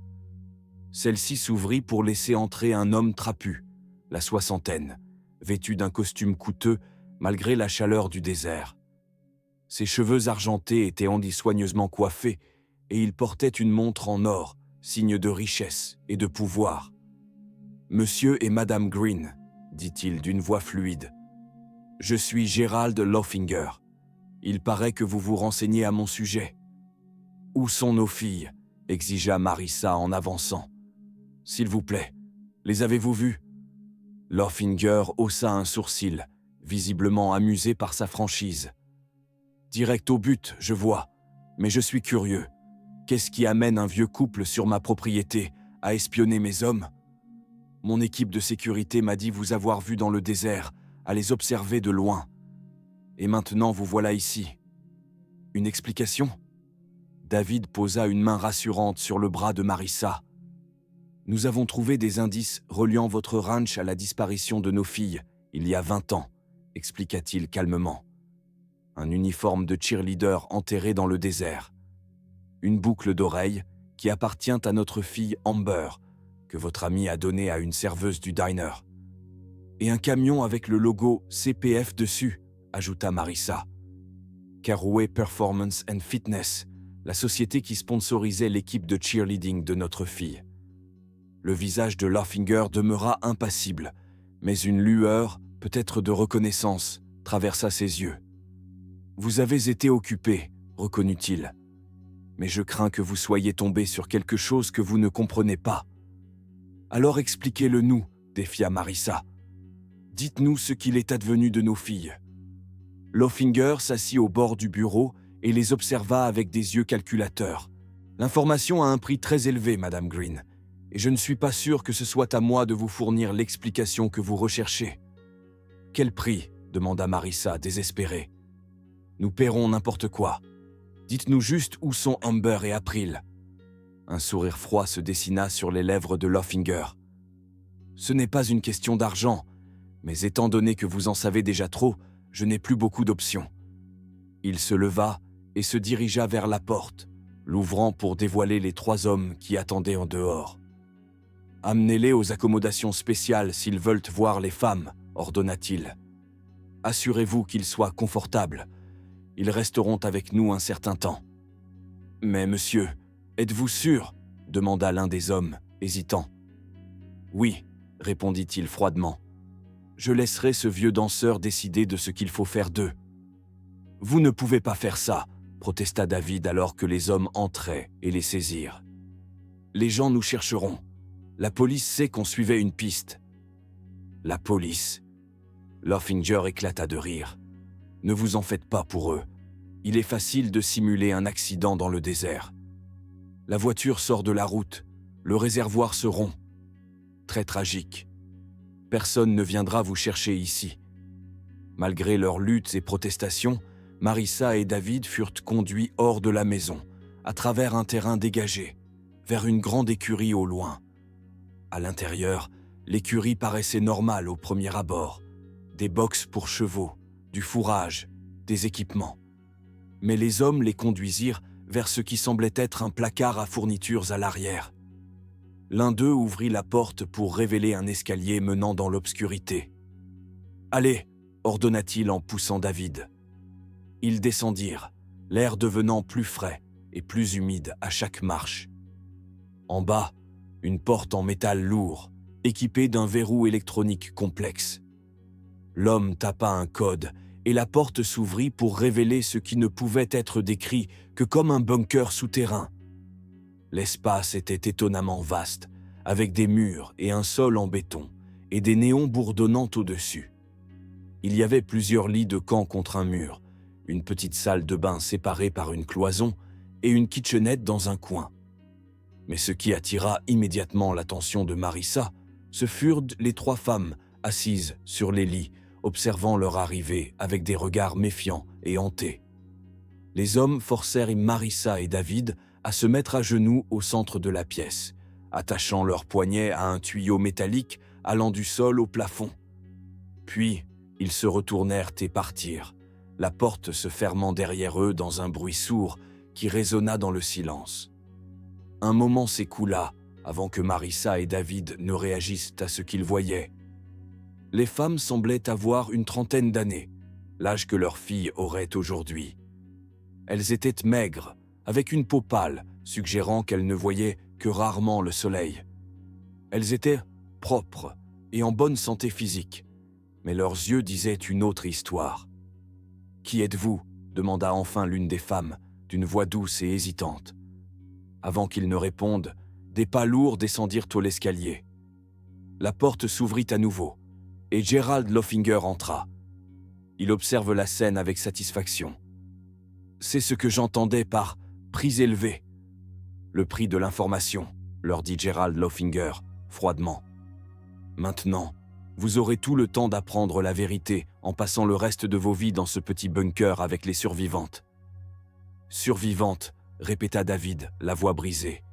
Celle-ci s'ouvrit pour laisser entrer un homme trapu, la soixantaine, vêtu d'un costume coûteux malgré la chaleur du désert. Ses cheveux argentés étaient soigneusement coiffés et il portait une montre en or, signe de richesse et de pouvoir. « Monsieur et Madame Green » dit-il d'une voix fluide. « Je suis Gérald Loffinger. Il paraît que vous vous renseignez à mon sujet. »« Où sont nos filles ?» exigea Marissa en avançant. « S'il vous plaît, les avez-vous vues ?» Loffinger haussa un sourcil, visiblement amusé par sa franchise. « Direct au but, je vois, mais je suis curieux. Qu'est-ce qui amène un vieux couple sur ma propriété à espionner mes hommes ? Mon équipe de sécurité m'a dit vous avoir vu dans le désert, à les observer de loin. Et maintenant vous voilà ici. Une explication ? » David posa une main rassurante sur le bras de Marissa. « Nous avons trouvé des indices reliant votre ranch à la disparition de nos filles, il y a 20 ans, » expliqua-t-il calmement. « Un uniforme de cheerleader enterré dans le désert. Une boucle d'oreille qui appartient à notre fille Amber, que votre ami a donnée à une serveuse du diner. Et un camion avec le logo CPF dessus, ajouta Marissa. Carouet Performance and Fitness, la société qui sponsorisait l'équipe de cheerleading de notre fille. Le visage de Loffinger demeura impassible, mais une lueur, peut-être de reconnaissance, traversa ses yeux. « Vous avez été occupé, reconnut-il. Mais je crains que vous soyez tombé sur quelque chose que vous ne comprenez pas. » « Alors expliquez-le-nous, défia Marissa. Dites-nous ce qu'il est advenu de nos filles. » Loffinger s'assit au bord du bureau et les observa avec des yeux calculateurs. « L'information a un prix très élevé, Madame Green, et je ne suis pas sûr que ce soit à moi de vous fournir l'explication que vous recherchez. »« Quel prix ?» demanda Marissa, désespérée. « Nous paierons n'importe quoi. Dites-nous juste où sont Amber et April. » Un sourire froid se dessina sur les lèvres de Loffinger. « Ce n'est pas une question d'argent, mais étant donné que vous en savez déjà trop, je n'ai plus beaucoup d'options. » Il se leva et se dirigea vers la porte, l'ouvrant pour dévoiler les 3 hommes qui attendaient en dehors. « Amenez-les aux accommodations spéciales s'ils veulent voir les femmes, » ordonna-t-il. « Assurez-vous qu'ils soient confortables. Ils resteront avec nous un certain temps. »« Mais monsieur, êtes-vous sûr ?» demanda l'un des hommes, hésitant. « Oui, » répondit-il froidement. « Je laisserai ce vieux danseur décider de ce qu'il faut faire d'eux. »« Vous ne pouvez pas faire ça !» protesta David alors que les hommes entraient et les saisirent. « Les gens nous chercheront. La police sait qu'on suivait une piste. »« La police ?» Loffinger éclata de rire. « Ne vous en faites pas pour eux. Il est facile de simuler un accident dans le désert. La voiture sort de la route, le réservoir se rompt. Très tragique. Personne ne viendra vous chercher ici. » Malgré leurs luttes et protestations, Marissa et David furent conduits hors de la maison, à travers un terrain dégagé, vers une grande écurie au loin. À l'intérieur, l'écurie paraissait normale au premier abord. Des boxes pour chevaux, du fourrage, des équipements. Mais les hommes les conduisirent vers ce qui semblait être un placard à fournitures à l'arrière. L'un d'eux ouvrit la porte pour révéler un escalier menant dans l'obscurité. « Allez !» ordonna-t-il en poussant David. Ils descendirent, l'air devenant plus frais et plus humide à chaque marche. En bas, une porte en métal lourd, équipée d'un verrou électronique complexe. L'homme tapa un code et la porte s'ouvrit pour révéler ce qui ne pouvait être décrit que comme un bunker souterrain. L'espace était étonnamment vaste, avec des murs et un sol en béton, et des néons bourdonnant au-dessus. Il y avait plusieurs lits de camp contre un mur, une petite salle de bain séparée par une cloison et une kitchenette dans un coin. Mais ce qui attira immédiatement l'attention de Marissa, ce furent les 3 femmes assises sur les lits, observant leur arrivée avec des regards méfiants et hantés. Les hommes forcèrent Marissa et David à se mettre à genoux au centre de la pièce, attachant leurs poignets à un tuyau métallique allant du sol au plafond. Puis, ils se retournèrent et partirent, la porte se fermant derrière eux dans un bruit sourd qui résonna dans le silence. Un moment s'écoula avant que Marissa et David ne réagissent à ce qu'ils voyaient. Les femmes semblaient avoir une trentaine d'années, l'âge que leur fille aurait aujourd'hui. Elles étaient maigres, avec une peau pâle, suggérant qu'elles ne voyaient que rarement le soleil. Elles étaient propres et en bonne santé physique, mais leurs yeux disaient une autre histoire. « Qui êtes-vous » demanda enfin l'une des femmes, d'une voix douce et hésitante. Avant qu'ils ne répondent, des pas lourds descendirent au l'escalier. La porte s'ouvrit à nouveau, et Gerald Loffinger entra. Il observe la scène avec satisfaction. « C'est ce que j'entendais par « prix élevé ». Le prix de l'information, leur dit Gerald Loffinger, froidement. Maintenant, vous aurez tout le temps d'apprendre la vérité en passant le reste de vos vies dans ce petit bunker avec les survivantes. Survivantes, répéta David, la voix brisée.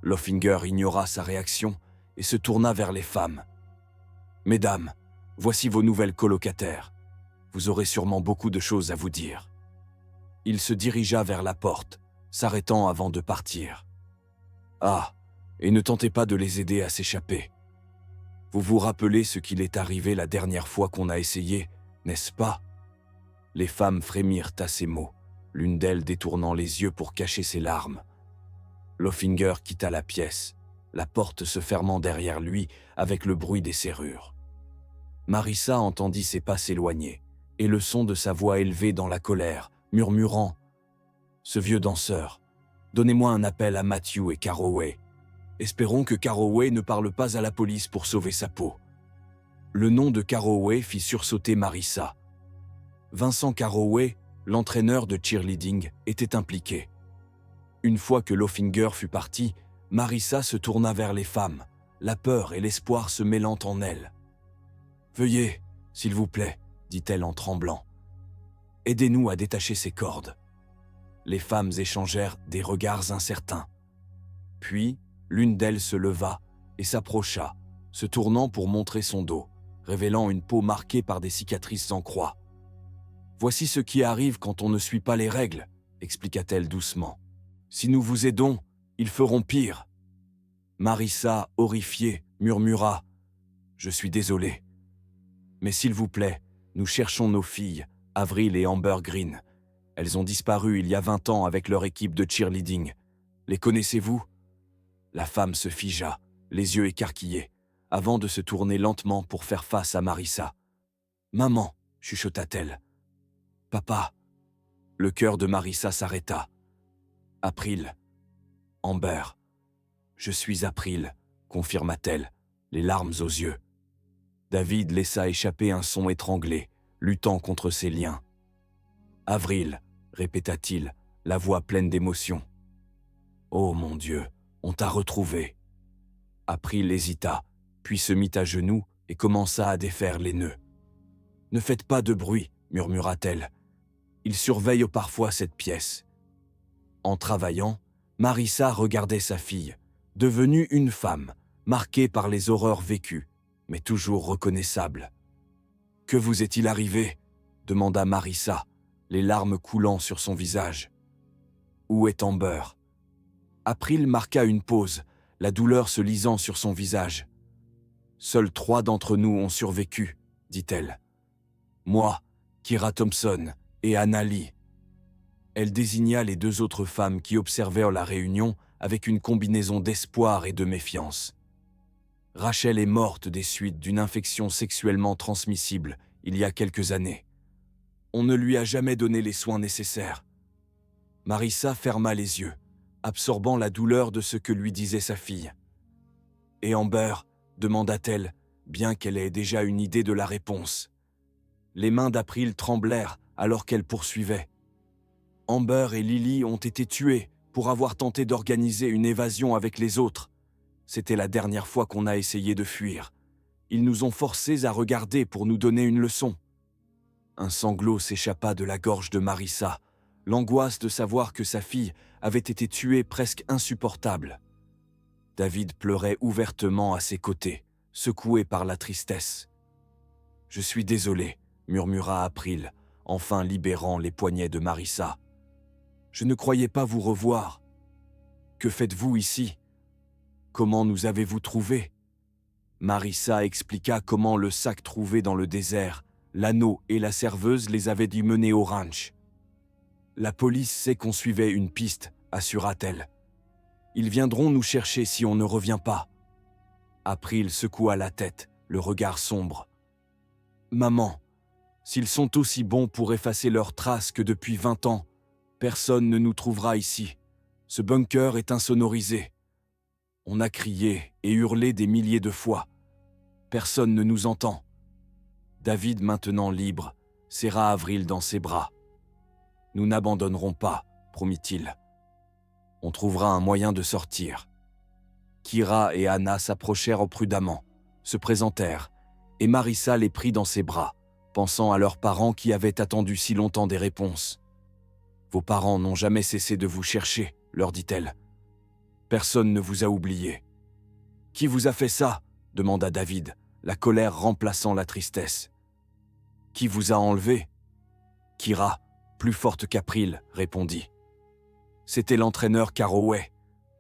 Loffinger ignora sa réaction et se tourna vers les femmes. « Mesdames, voici vos nouvelles colocataires. Vous aurez sûrement beaucoup de choses à vous dire. » Il se dirigea vers la porte, s'arrêtant avant de partir. « Ah, et ne tentez pas de les aider à s'échapper. » Vous vous rappelez ce qu'il est arrivé la dernière fois qu'on a essayé, n'est-ce pas? Les femmes frémirent à ces mots, l'une d'elles détournant les yeux pour cacher ses larmes. Loffinger quitta la pièce, la porte se fermant derrière lui avec le bruit des serrures. Marissa entendit ses pas s'éloigner, et le son de sa voix élevée dans la colère, murmurant « Ce vieux danseur, donnez-moi un appel à Matthew et Carroway. Espérons que Carroway ne parle pas à la police pour sauver sa peau. » Le nom de Carroway fit sursauter Marissa. Vincent Carroway, l'entraîneur de cheerleading, était impliqué. Une fois que Loffinger fut parti, Marissa se tourna vers les femmes, la peur et l'espoir se mêlant en elle. « Veuillez, s'il vous plaît, » dit-elle en tremblant. « Aidez-nous à détacher ces cordes. » Les femmes échangèrent des regards incertains. Puis, l'une d'elles se leva et s'approcha, se tournant pour montrer son dos, révélant une peau marquée par des cicatrices en croix. « Voici ce qui arrive quand on ne suit pas les règles, » expliqua-t-elle doucement. « Si nous vous aidons, ils feront pire. » Marissa, horrifiée, murmura « Je suis désolée. Mais s'il vous plaît, nous cherchons nos filles, Avril et Amber Green. Elles ont disparu il y a 20 ans avec leur équipe de cheerleading. Les connaissez-vous » La femme se figea, les yeux écarquillés, avant de se tourner lentement pour faire face à Marissa. « Maman, » chuchota-t-elle. « Papa. » Le cœur de Marissa s'arrêta. « April. Amber. »« Je suis April, » confirma-t-elle, les larmes aux yeux. David laissa échapper un son étranglé, luttant contre ses liens. « Avril, » répéta-t-il, la voix pleine d'émotion. « Oh mon Dieu, on t'a retrouvé. » April hésita, puis se mit à genoux et commença à défaire les nœuds. « Ne faites pas de bruit, » murmura-t-elle. « Ils surveillent parfois cette pièce. » En travaillant, Marissa regardait sa fille, devenue une femme, marquée par les horreurs vécues, mais toujours reconnaissable. « Que vous est-il arrivé ?» demanda Marissa, les larmes coulant sur son visage. « Où est Amber ?» April marqua une pause, la douleur se lisant sur son visage. « Seuls 3 d'entre nous ont survécu, » dit-elle. « Moi, Kira Thompson et Anna Lee. » Elle désigna les 2 autres femmes qui observèrent la réunion avec une combinaison d'espoir et de méfiance. Rachel est morte des suites d'une infection sexuellement transmissible il y a quelques années. On ne lui a jamais donné les soins nécessaires. Marissa ferma les yeux, absorbant la douleur de ce que lui disait sa fille. « Et Amber ?» demanda-t-elle, bien qu'elle ait déjà une idée de la réponse. Les mains d'April tremblèrent alors qu'elle poursuivait. « Amber et Lily ont été tuées pour avoir tenté d'organiser une évasion avec les autres. C'était la dernière fois qu'on a essayé de fuir. Ils nous ont forcés à regarder pour nous donner une leçon. » Un sanglot s'échappa de la gorge de Marissa, l'angoisse de savoir que sa fille avait été tuée presque insupportable. David pleurait ouvertement à ses côtés, secoué par la tristesse. « Je suis désolé, » murmura April, enfin libérant les poignets de Marissa. « Je ne croyais pas vous revoir. Que faites-vous ici? Comment nous avez-vous trouvés ?» Marissa expliqua comment le sac trouvé dans le désert, l'anneau et la serveuse les avaient dû mener au ranch. « La police sait qu'on suivait une piste, » assura-t-elle. « Ils viendront nous chercher si on ne revient pas. » April secoua la tête, le regard sombre. « Maman, s'ils sont aussi bons pour effacer leurs traces que depuis 20 ans, personne ne nous trouvera ici. Ce bunker est insonorisé. On a crié et hurlé des milliers de fois. Personne ne nous entend. » David, maintenant libre, serra Avril dans ses bras. « Nous n'abandonnerons pas, » promit-il. « On trouvera un moyen de sortir. » Kira et Anna s'approchèrent prudemment, se présentèrent, et Marissa les prit dans ses bras, pensant à leurs parents qui avaient attendu si longtemps des réponses. « Vos parents n'ont jamais cessé de vous chercher, » leur dit-elle. « Personne ne vous a oublié. »« Qui vous a fait ça ?» demanda David, la colère remplaçant la tristesse. « Qui vous a enlevé ?» Kira, plus forte qu'April, répondit. « C'était l'entraîneur Carroway.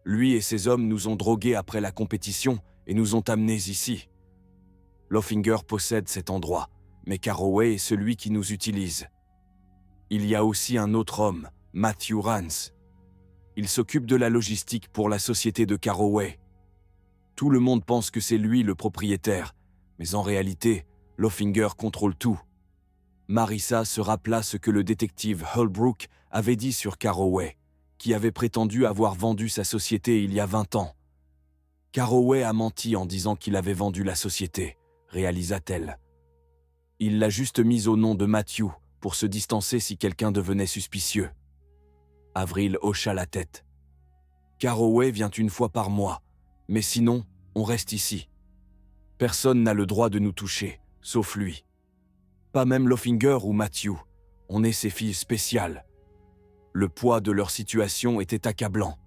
Lui et ses hommes nous ont drogués après la compétition et nous ont amenés ici. Loffinger possède cet endroit, mais Carroway est celui qui nous utilise. Il y a aussi un autre homme, Matthew Rance. Il s'occupe de la logistique pour la société de Carroway. Tout le monde pense que c'est lui le propriétaire, mais en réalité, Loffinger contrôle tout. Marissa se rappela ce que le détective Holbrook avait dit sur Carroway, qui avait prétendu avoir vendu sa société il y a 20 ans. Carroway a menti en disant qu'il avait vendu la société, réalisa-t-elle. Il l'a juste mise au nom de Matthew pour se distancer si quelqu'un devenait suspicieux. Avril hocha la tête. Carroway vient une fois par mois, mais sinon, on reste ici. Personne n'a le droit de nous toucher, sauf lui. Pas même Loffinger ou Matthew, on est ses filles spéciales. Le poids de leur situation était accablant.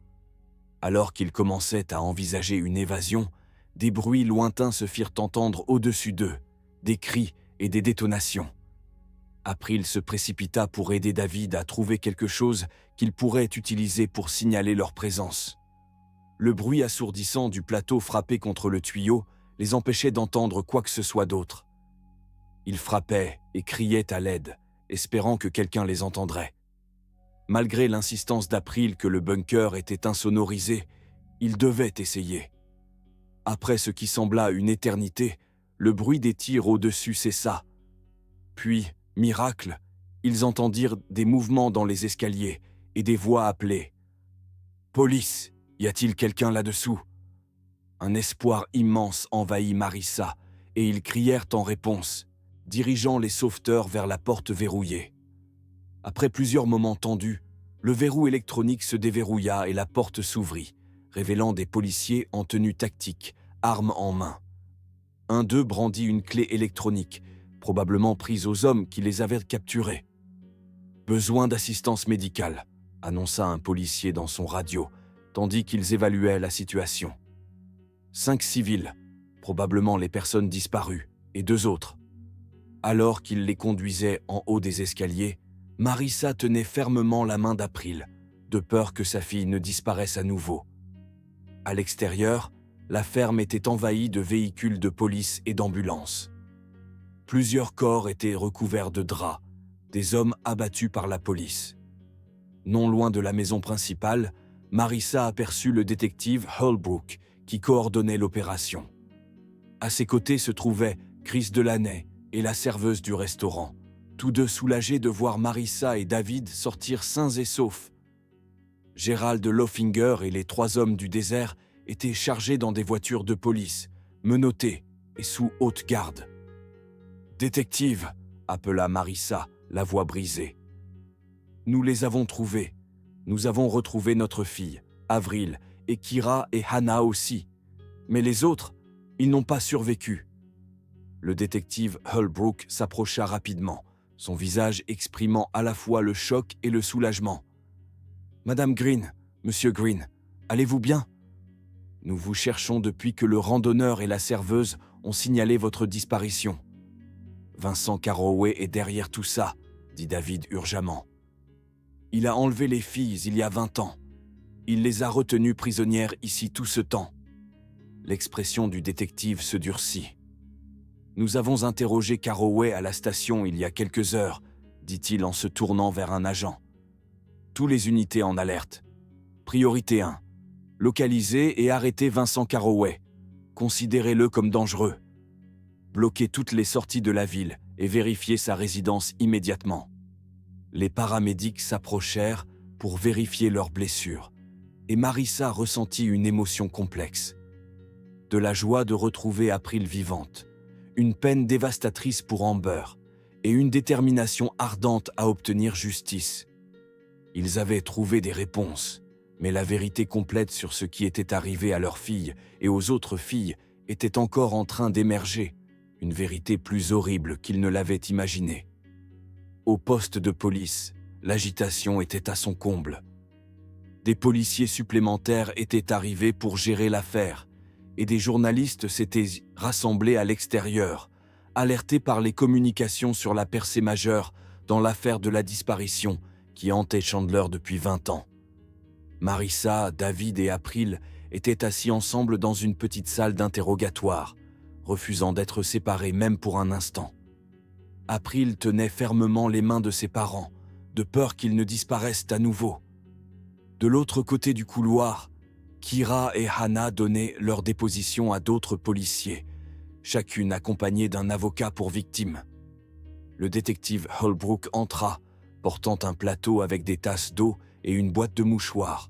Alors qu'ils commençaient à envisager une évasion, des bruits lointains se firent entendre au-dessus d'eux, des cris et des détonations. April se précipita pour aider David à trouver quelque chose qu'il pourrait utiliser pour signaler leur présence. Le bruit assourdissant du plateau frappé contre le tuyau les empêchait d'entendre quoi que ce soit d'autre. Ils frappaient et criaient à l'aide, espérant que quelqu'un les entendrait. Malgré l'insistance d'April que le bunker était insonorisé, ils devaient essayer. Après ce qui sembla une éternité, le bruit des tirs au-dessus cessa. Puis, miracle, ils entendirent des mouvements dans les escaliers et des voix appelées. « Police, y a-t-il quelqu'un là-dessous » Un espoir immense envahit Marissa et ils crièrent en réponse, dirigeant les sauveteurs vers la porte verrouillée. Après plusieurs moments tendus, le verrou électronique se déverrouilla et la porte s'ouvrit, révélant des policiers en tenue tactique, armes en main. Un d'eux brandit une clé électronique, probablement prise aux hommes qui les avaient capturés. « Besoin d'assistance médicale », annonça un policier dans son radio, tandis qu'ils évaluaient la situation. 5 civils, probablement les personnes disparues, et 2 autres. Alors qu'il les conduisait en haut des escaliers, Marissa tenait fermement la main d'April, de peur que sa fille ne disparaisse à nouveau. À l'extérieur, la ferme était envahie de véhicules de police et d'ambulances. Plusieurs corps étaient recouverts de draps, des hommes abattus par la police. Non loin de la maison principale, Marissa aperçut le détective Holbrook qui coordonnait l'opération. À ses côtés se trouvaient Chris Delaney et la serveuse du restaurant, tous deux soulagés de voir Marissa et David sortir sains et saufs. Gérald Loffinger et les 3 hommes du désert étaient chargés dans des voitures de police, menottés et sous haute garde. « Détective !» appela Marissa, la voix brisée. « Nous les avons trouvés. Nous avons retrouvé notre fille, Avril, et Kira et Hannah aussi. Mais les autres, ils n'ont pas survécu. » Le détective Holbrook s'approcha rapidement, son visage exprimant à la fois le choc et le soulagement. « Madame Green, Monsieur Green, allez-vous bien ? Nous vous cherchons depuis que le randonneur et la serveuse ont signalé votre disparition. » « Vincent Carroway est derrière tout ça, » dit David urgemment. « Il a enlevé les filles il y a 20 ans. Il les a retenues prisonnières ici tout ce temps. » L'expression du détective se durcit. « Nous avons interrogé Carroway à la station il y a quelques heures, » dit-il en se tournant vers un agent. « Tous les unités en alerte. Priorité 1. Localiser et arrêter Vincent Carroway. Considérez-le comme dangereux. Bloquez toutes les sorties de la ville et vérifiez sa résidence immédiatement. » Les paramédics s'approchèrent pour vérifier leurs blessures, et Marissa ressentit une émotion complexe. De la joie de retrouver April vivante, une peine dévastatrice pour Amber, et une détermination ardente à obtenir justice. Ils avaient trouvé des réponses, mais la vérité complète sur ce qui était arrivé à leur fille et aux autres filles était encore en train d'émerger, une vérité plus horrible qu'ils ne l'avaient imaginée. Au poste de police, l'agitation était à son comble. Des policiers supplémentaires étaient arrivés pour gérer l'affaire, et des journalistes s'étaient rassemblés à l'extérieur, alertés par les communications sur la percée majeure dans l'affaire de la disparition qui hantait Chandler depuis 20 ans. Marissa, David et April étaient assis ensemble dans une petite salle d'interrogatoire, refusant d'être séparés même pour un instant. April tenait fermement les mains de ses parents, de peur qu'ils ne disparaissent à nouveau. De l'autre côté du couloir, Kira et Hannah donnaient leur déposition à d'autres policiers, chacune accompagnée d'un avocat pour victime. Le détective Holbrook entra, portant un plateau avec des tasses d'eau et une boîte de mouchoirs.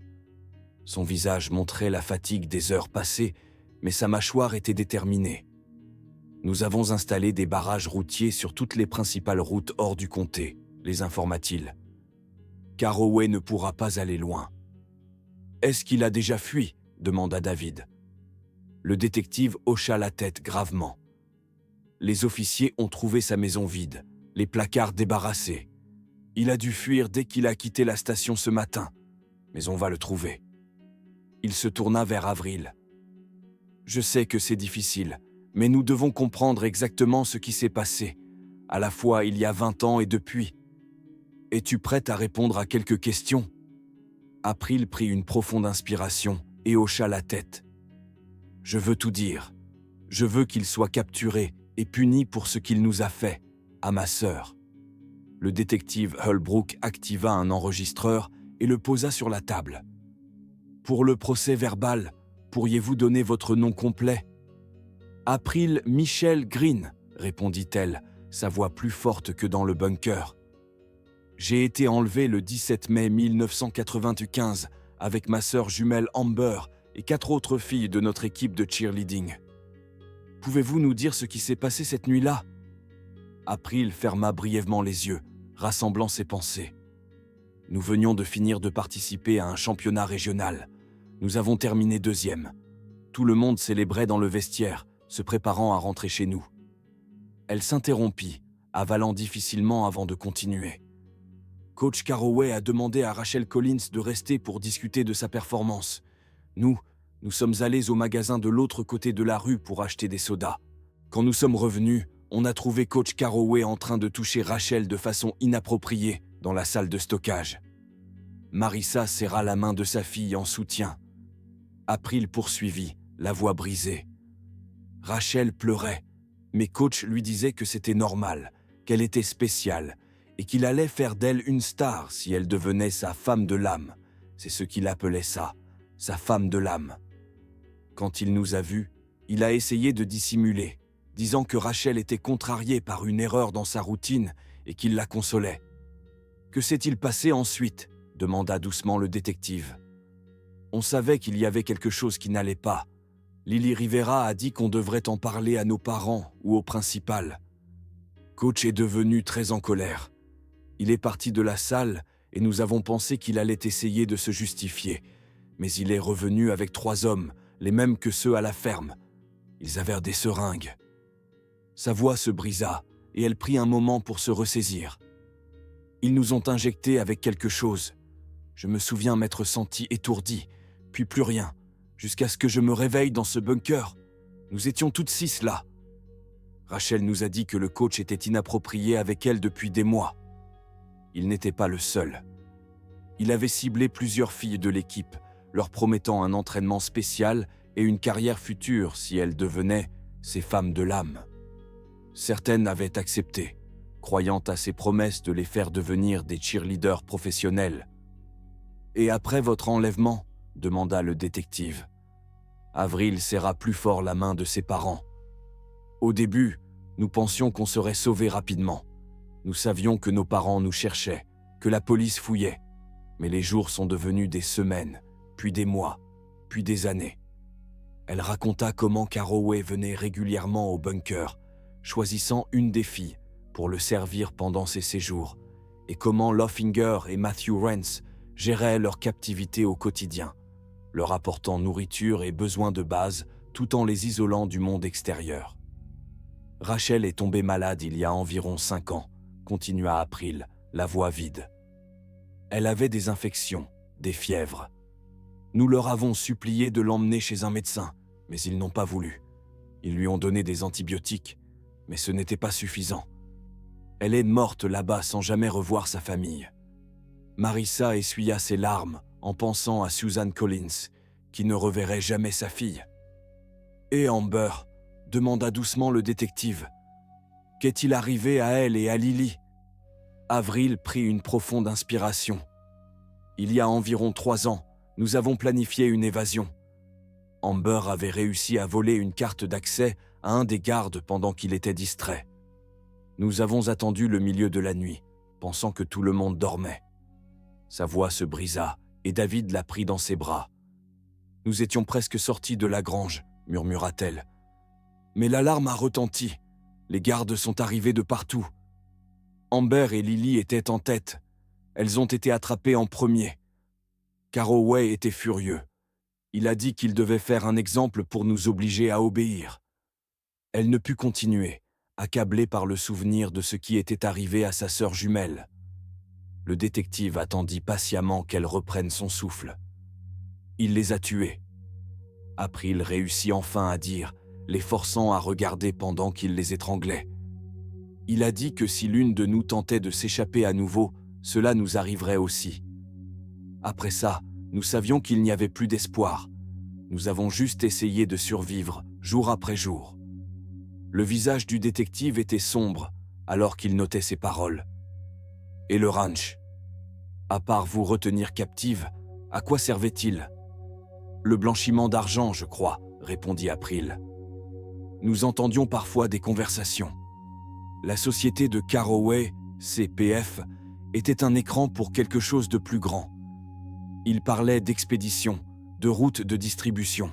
Son visage montrait la fatigue des heures passées, mais sa mâchoire était déterminée. Nous avons installé des barrages routiers sur toutes les principales routes hors du comté, les informa-t-il. Carroway ne pourra pas aller loin. Est-ce qu'il a déjà fui ? Demanda David. Le détective hocha la tête gravement. Les officiers ont trouvé sa maison vide, les placards débarrassés. Il a dû fuir dès qu'il a quitté la station ce matin, mais on va le trouver. Il se tourna vers Avril. Je sais que c'est difficile, mais nous devons comprendre exactement ce qui s'est passé, à la fois il y a 20 ans et depuis. Es-tu prête à répondre à quelques questions ? April prit une profonde inspiration et hocha la tête. Je veux tout dire. Je veux qu'il soit capturé et puni pour ce qu'il nous a fait, à ma sœur. Le détective Holbrook activa un enregistreur et le posa sur la table. Pour le procès verbal, pourriez-vous donner votre nom complet ? April Michelle Green, répondit-elle, sa voix plus forte que dans le bunker. J'ai été enlevée le 17 mai 1995 avec ma sœur jumelle Amber et 4 autres filles de notre équipe de cheerleading. Pouvez-vous nous dire ce qui s'est passé cette nuit-là ? April ferma brièvement les yeux, rassemblant ses pensées. Nous venions de finir de participer à un championnat régional. Nous avons terminé 2e. Tout le monde célébrait dans le vestiaire, se préparant à rentrer chez nous. Elle s'interrompit, avalant difficilement avant de continuer. Coach Carroway a demandé à Rachel Collins de rester pour discuter de sa performance. Nous sommes allés au magasin de l'autre côté de la rue pour acheter des sodas. Quand nous sommes revenus, on a trouvé Coach Carroway en train de toucher Rachel de façon inappropriée dans la salle de stockage. Marissa serra la main de sa fille en soutien. April poursuivit, la voix brisée. Rachel pleurait, mais Coach lui disait que c'était normal, qu'elle était spéciale, et qu'il allait faire d'elle une star si elle devenait sa femme de l'âme. C'est ce qu'il appelait ça, sa femme de l'âme. Quand il nous a vus, il a essayé de dissimuler, disant que Rachel était contrariée par une erreur dans sa routine et qu'il la consolait. « Que s'est-il passé ensuite ?» demanda doucement le détective. On savait qu'il y avait quelque chose qui n'allait pas. Lily Rivera a dit qu'on devrait en parler à nos parents ou au principal. Coach est devenu très en colère. Il est parti de la salle et nous avons pensé qu'il allait essayer de se justifier. Mais il est revenu avec 3 hommes, les mêmes que ceux à la ferme. Ils avaient des seringues. Sa voix se brisa et elle prit un moment pour se ressaisir. Ils nous ont injectés avec quelque chose. Je me souviens m'être senti étourdi, puis plus rien, jusqu'à ce que je me réveille dans ce bunker. Nous étions toutes 6 là. Rachel nous a dit que le coach était inapproprié avec elle depuis des mois. Il n'était pas le seul. Il avait ciblé plusieurs filles de l'équipe, leur promettant un entraînement spécial et une carrière future si elles devenaient ses femmes de l'âme. Certaines avaient accepté, croyant à ses promesses de les faire devenir des cheerleaders professionnels. « Et après votre enlèvement ?» demanda le détective. Avril serra plus fort la main de ses parents. Au début, nous pensions qu'on serait sauvés rapidement. Nous savions que nos parents nous cherchaient, que la police fouillait. Mais les jours sont devenus des semaines, puis des mois, puis des années. Elle raconta comment Carroway venait régulièrement au bunker, choisissant une des filles pour le servir pendant ses séjours, et comment Loffinger et Matthew Rance géraient leur captivité au quotidien, leur apportant nourriture et besoins de base tout en les isolant du monde extérieur. Rachel est tombée malade il y a environ 5 ans, continua April, la voix vide. Elle avait des infections, des fièvres. Nous leur avons supplié de l'emmener chez un médecin, mais ils n'ont pas voulu. Ils lui ont donné des antibiotiques, mais ce n'était pas suffisant. Elle est morte là-bas sans jamais revoir sa famille. Marissa essuya ses larmes en pensant à Susan Collins, qui ne reverrait jamais sa fille. Et Amber, demanda doucement le détective. Qu'est-il arrivé à elle et à Lily? Avril prit une profonde inspiration. Il y a environ 3 ans, nous avons planifié une évasion. Amber avait réussi à voler une carte d'accès à un des gardes pendant qu'il était distrait. Nous avons attendu le milieu de la nuit, pensant que tout le monde dormait. Sa voix se brisa et David la prit dans ses bras. « Nous étions presque sortis de la grange, » murmura-t-elle. « Mais l'alarme a retenti. Les gardes sont arrivés de partout. Amber et Lily étaient en tête. Elles ont été attrapées en premier. Carroway était furieux. Il a dit qu'il devait faire un exemple pour nous obliger à obéir. » Elle ne put continuer, accablée par le souvenir de ce qui était arrivé à sa sœur jumelle. Le détective attendit patiemment qu'elle reprenne son souffle. « Il les a tués. » April réussit enfin à dire, les forçant à regarder pendant qu'il les étranglait. « Il a dit que si l'une de nous tentait de s'échapper à nouveau, cela nous arriverait aussi. Après ça, nous savions qu'il n'y avait plus d'espoir. Nous avons juste essayé de survivre, jour après jour. » Le visage du détective était sombre, alors qu'il notait ses paroles. « Et le ranch? À part vous retenir captive, à quoi servait-il? »« Le blanchiment d'argent, je crois, » répondit April. Nous entendions parfois des conversations. La société de Carroway, CPF, était un écran pour quelque chose de plus grand. Ils parlaient d'expédition, de routes de distribution.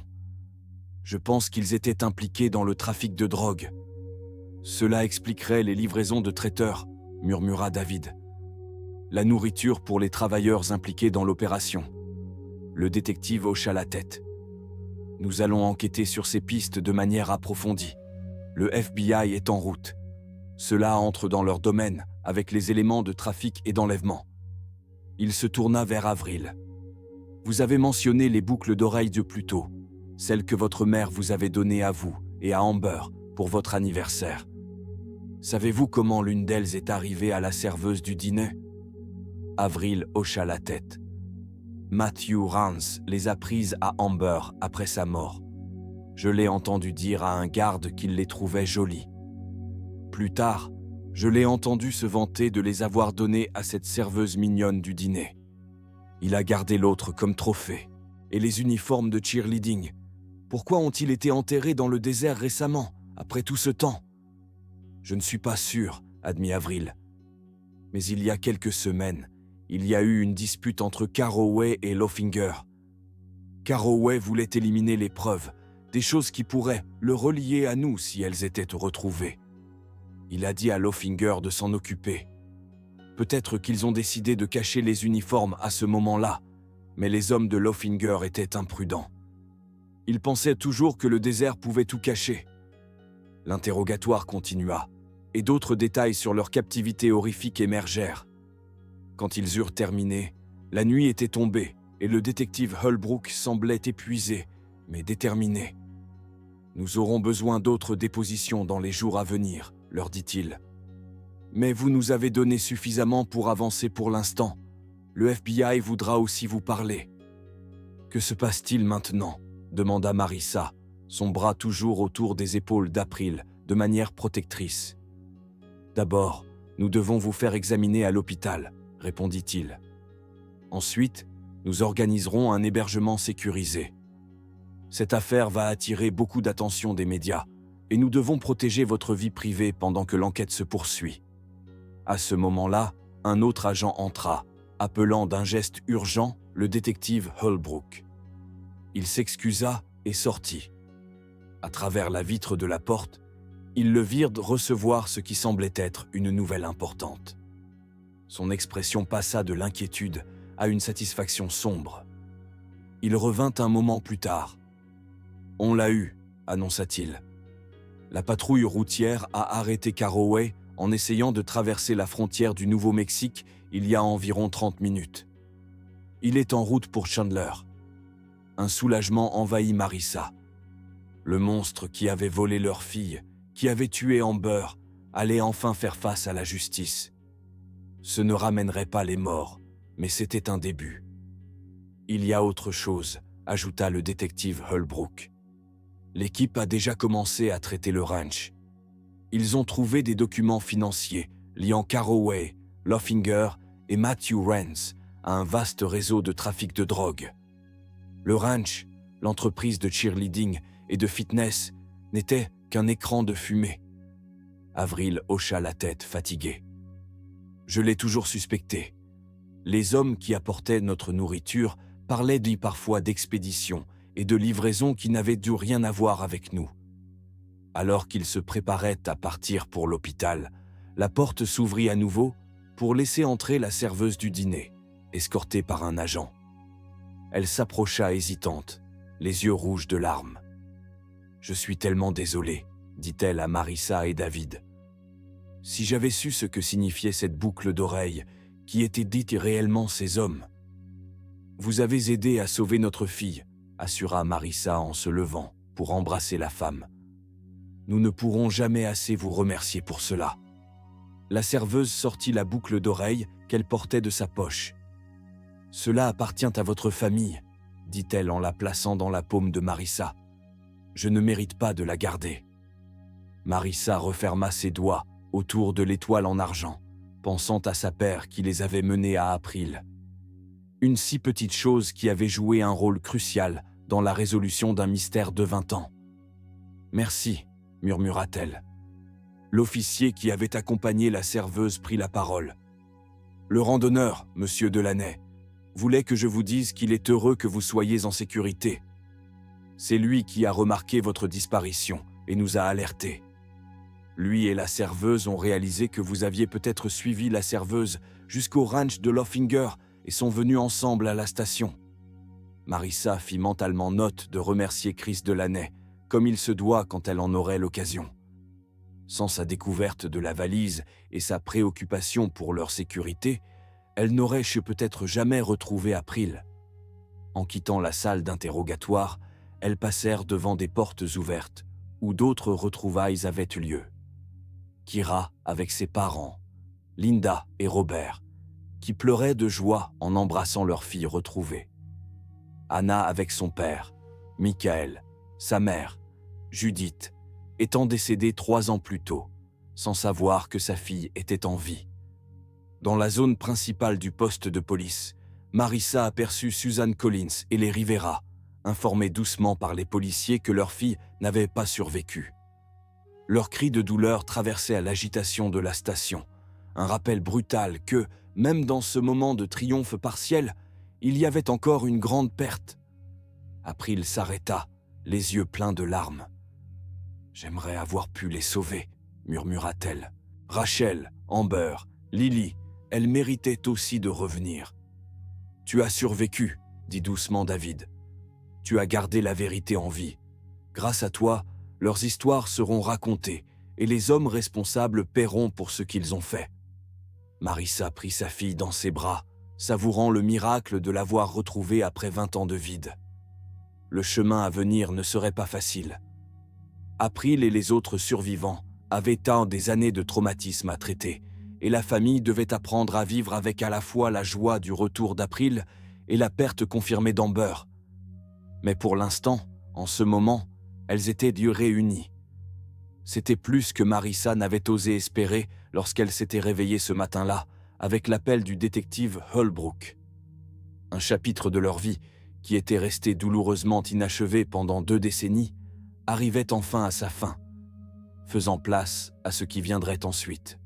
Je pense qu'ils étaient impliqués dans le trafic de drogue. Cela expliquerait les livraisons de traiteurs, murmura David. La nourriture pour les travailleurs impliqués dans l'opération. Le détective hocha la tête. Nous allons enquêter sur ces pistes de manière approfondie. Le FBI est en route. Cela entre dans leur domaine avec les éléments de trafic et d'enlèvement. Il se tourna vers Avril. Vous avez mentionné les boucles d'oreilles de plus tôt, celles que votre mère vous avait données à vous et à Amber pour votre anniversaire. Savez-vous comment l'une d'elles est arrivée à la serveuse du dîner? Avril hocha la tête. Matthew Rance les a prises à Amber après sa mort. Je l'ai entendu dire à un garde qu'il les trouvait jolies. Plus tard, je l'ai entendu se vanter de les avoir données à cette serveuse mignonne du dîner. Il a gardé l'autre comme trophée. Et les uniformes de cheerleading, pourquoi ont-ils été enterrés dans le désert récemment, après tout ce temps? Je ne suis pas sûr, admit Avril. Mais il y a quelques semaines, il y a eu une dispute entre Carroway et Lofinger. Carroway voulait éliminer les preuves, des choses qui pourraient le relier à nous si elles étaient retrouvées. Il a dit à Lofinger de s'en occuper. Peut-être qu'ils ont décidé de cacher les uniformes à ce moment-là, mais les hommes de Lofinger étaient imprudents. Ils pensaient toujours que le désert pouvait tout cacher. L'interrogatoire continua, et d'autres détails sur leur captivité horrifique émergèrent. Quand ils eurent terminé, la nuit était tombée, et le détective Holbrook semblait épuisé, mais déterminé. « Nous aurons besoin d'autres dépositions dans les jours à venir, » leur dit-il. « Mais vous nous avez donné suffisamment pour avancer pour l'instant. Le FBI voudra aussi vous parler. »« Que se passe-t-il maintenant ?» demanda Marissa, son bras toujours autour des épaules d'April, de manière protectrice. « D'abord, nous devons vous faire examiner à l'hôpital, » répondit-il. « Ensuite, nous organiserons un hébergement sécurisé. Cette affaire va attirer beaucoup d'attention des médias, et nous devons protéger votre vie privée pendant que l'enquête se poursuit. » À ce moment-là, un autre agent entra, appelant d'un geste urgent le détective Holbrook. Il s'excusa et sortit. À travers la vitre de la porte, ils le virent recevoir ce qui semblait être une nouvelle importante. Son expression passa de l'inquiétude à une satisfaction sombre. Il revint un moment plus tard. « On l'a eu », annonça-t-il. La patrouille routière a arrêté Carroway en essayant de traverser la frontière du Nouveau-Mexique il y a environ 30 minutes. Il est en route pour Chandler. Un soulagement envahit Marissa. Le monstre qui avait volé leur fille, qui avait tué Amber, allait enfin faire face à la justice. Ce ne ramènerait pas les morts, mais c'était un début. « Il y a autre chose », ajouta le détective Holbrook. L'équipe a déjà commencé à traiter le ranch. Ils ont trouvé des documents financiers liant Carraway, Loffinger et Matthew Rance à un vaste réseau de trafic de drogue. Le ranch, l'entreprise de cheerleading et de fitness, n'était qu'un écran de fumée. Avril hocha la tête, fatigué. Je l'ai toujours suspecté. Les hommes qui apportaient notre nourriture parlaient parfois d'expéditions et de livraisons qui n'avaient dû rien à voir avec nous. Alors qu'ils se préparaient à partir pour l'hôpital, la porte s'ouvrit à nouveau pour laisser entrer la serveuse du dîner, escortée par un agent. Elle s'approcha hésitante, les yeux rouges de larmes. « Je suis tellement désolée, » dit-elle à Marissa et David. « Si j'avais su ce que signifiait cette boucle d'oreille, qui était dite réellement ces hommes. »« Vous avez aidé à sauver notre fille, » assura Marissa en se levant pour embrasser la femme. « Nous ne pourrons jamais assez vous remercier pour cela. » La serveuse sortit la boucle d'oreille qu'elle portait de sa poche. « Cela appartient à votre famille, » dit-elle en la plaçant dans la paume de Marissa. « Je ne mérite pas de la garder. » Marissa referma ses doigts autour de l'étoile en argent, pensant à sa mère qui les avait menés à April. Une si petite chose qui avait joué un rôle crucial dans la résolution d'un mystère de 20 ans. « Merci », murmura-t-elle. L'officier qui avait accompagné la serveuse prit la parole. « Le randonneur, monsieur Delaney, voulait que je vous dise qu'il est heureux que vous soyez en sécurité. C'est lui qui a remarqué votre disparition et nous a alertés. Lui et la serveuse ont réalisé que vous aviez peut-être suivi la serveuse jusqu'au ranch de Loffinger et sont venus ensemble à la station. » Marissa fit mentalement note de remercier Chris Delaney, comme il se doit quand elle en aurait l'occasion. Sans sa découverte de la valise et sa préoccupation pour leur sécurité, elle n'aurait peut-être jamais retrouvé April. En quittant la salle d'interrogatoire, elles passèrent devant des portes ouvertes, où d'autres retrouvailles avaient eu lieu. Kira avec ses parents, Linda et Robert, qui pleuraient de joie en embrassant leur fille retrouvée. Anna avec son père, Michael, sa mère, Judith, étant décédée 3 ans plus tôt, sans savoir que sa fille était en vie. Dans la zone principale du poste de police, Marissa aperçut Suzanne Collins et les Rivera, informés doucement par les policiers que leur fille n'avait pas survécu. Leurs cris de douleur traversaient l'agitation de la station, un rappel brutal que, même dans ce moment de triomphe partiel, il y avait encore une grande perte. April s'arrêta, les yeux pleins de larmes. « J'aimerais avoir pu les sauver, » murmura-t-elle. « Rachel, Amber, Lily, elles méritaient aussi de revenir. »« Tu as survécu, » dit doucement David. « Tu as gardé la vérité en vie. Grâce à toi, leurs histoires seront racontées et les hommes responsables paieront pour ce qu'ils ont fait. » Marissa prit sa fille dans ses bras, savourant le miracle de l'avoir retrouvée après 20 ans de vide. Le chemin à venir ne serait pas facile. April et les autres survivants avaient tant des années de traumatisme à traiter, et la famille devait apprendre à vivre avec à la fois la joie du retour d'April et la perte confirmée d'Amber. Mais pour l'instant, en ce moment, elles étaient réunies. C'était plus que Marissa n'avait osé espérer lorsqu'elle s'était réveillée ce matin-là, avec l'appel du détective Holbrook. Un chapitre de leur vie, qui était resté douloureusement inachevé pendant 2 décennies, arrivait enfin à sa fin, faisant place à ce qui viendrait ensuite.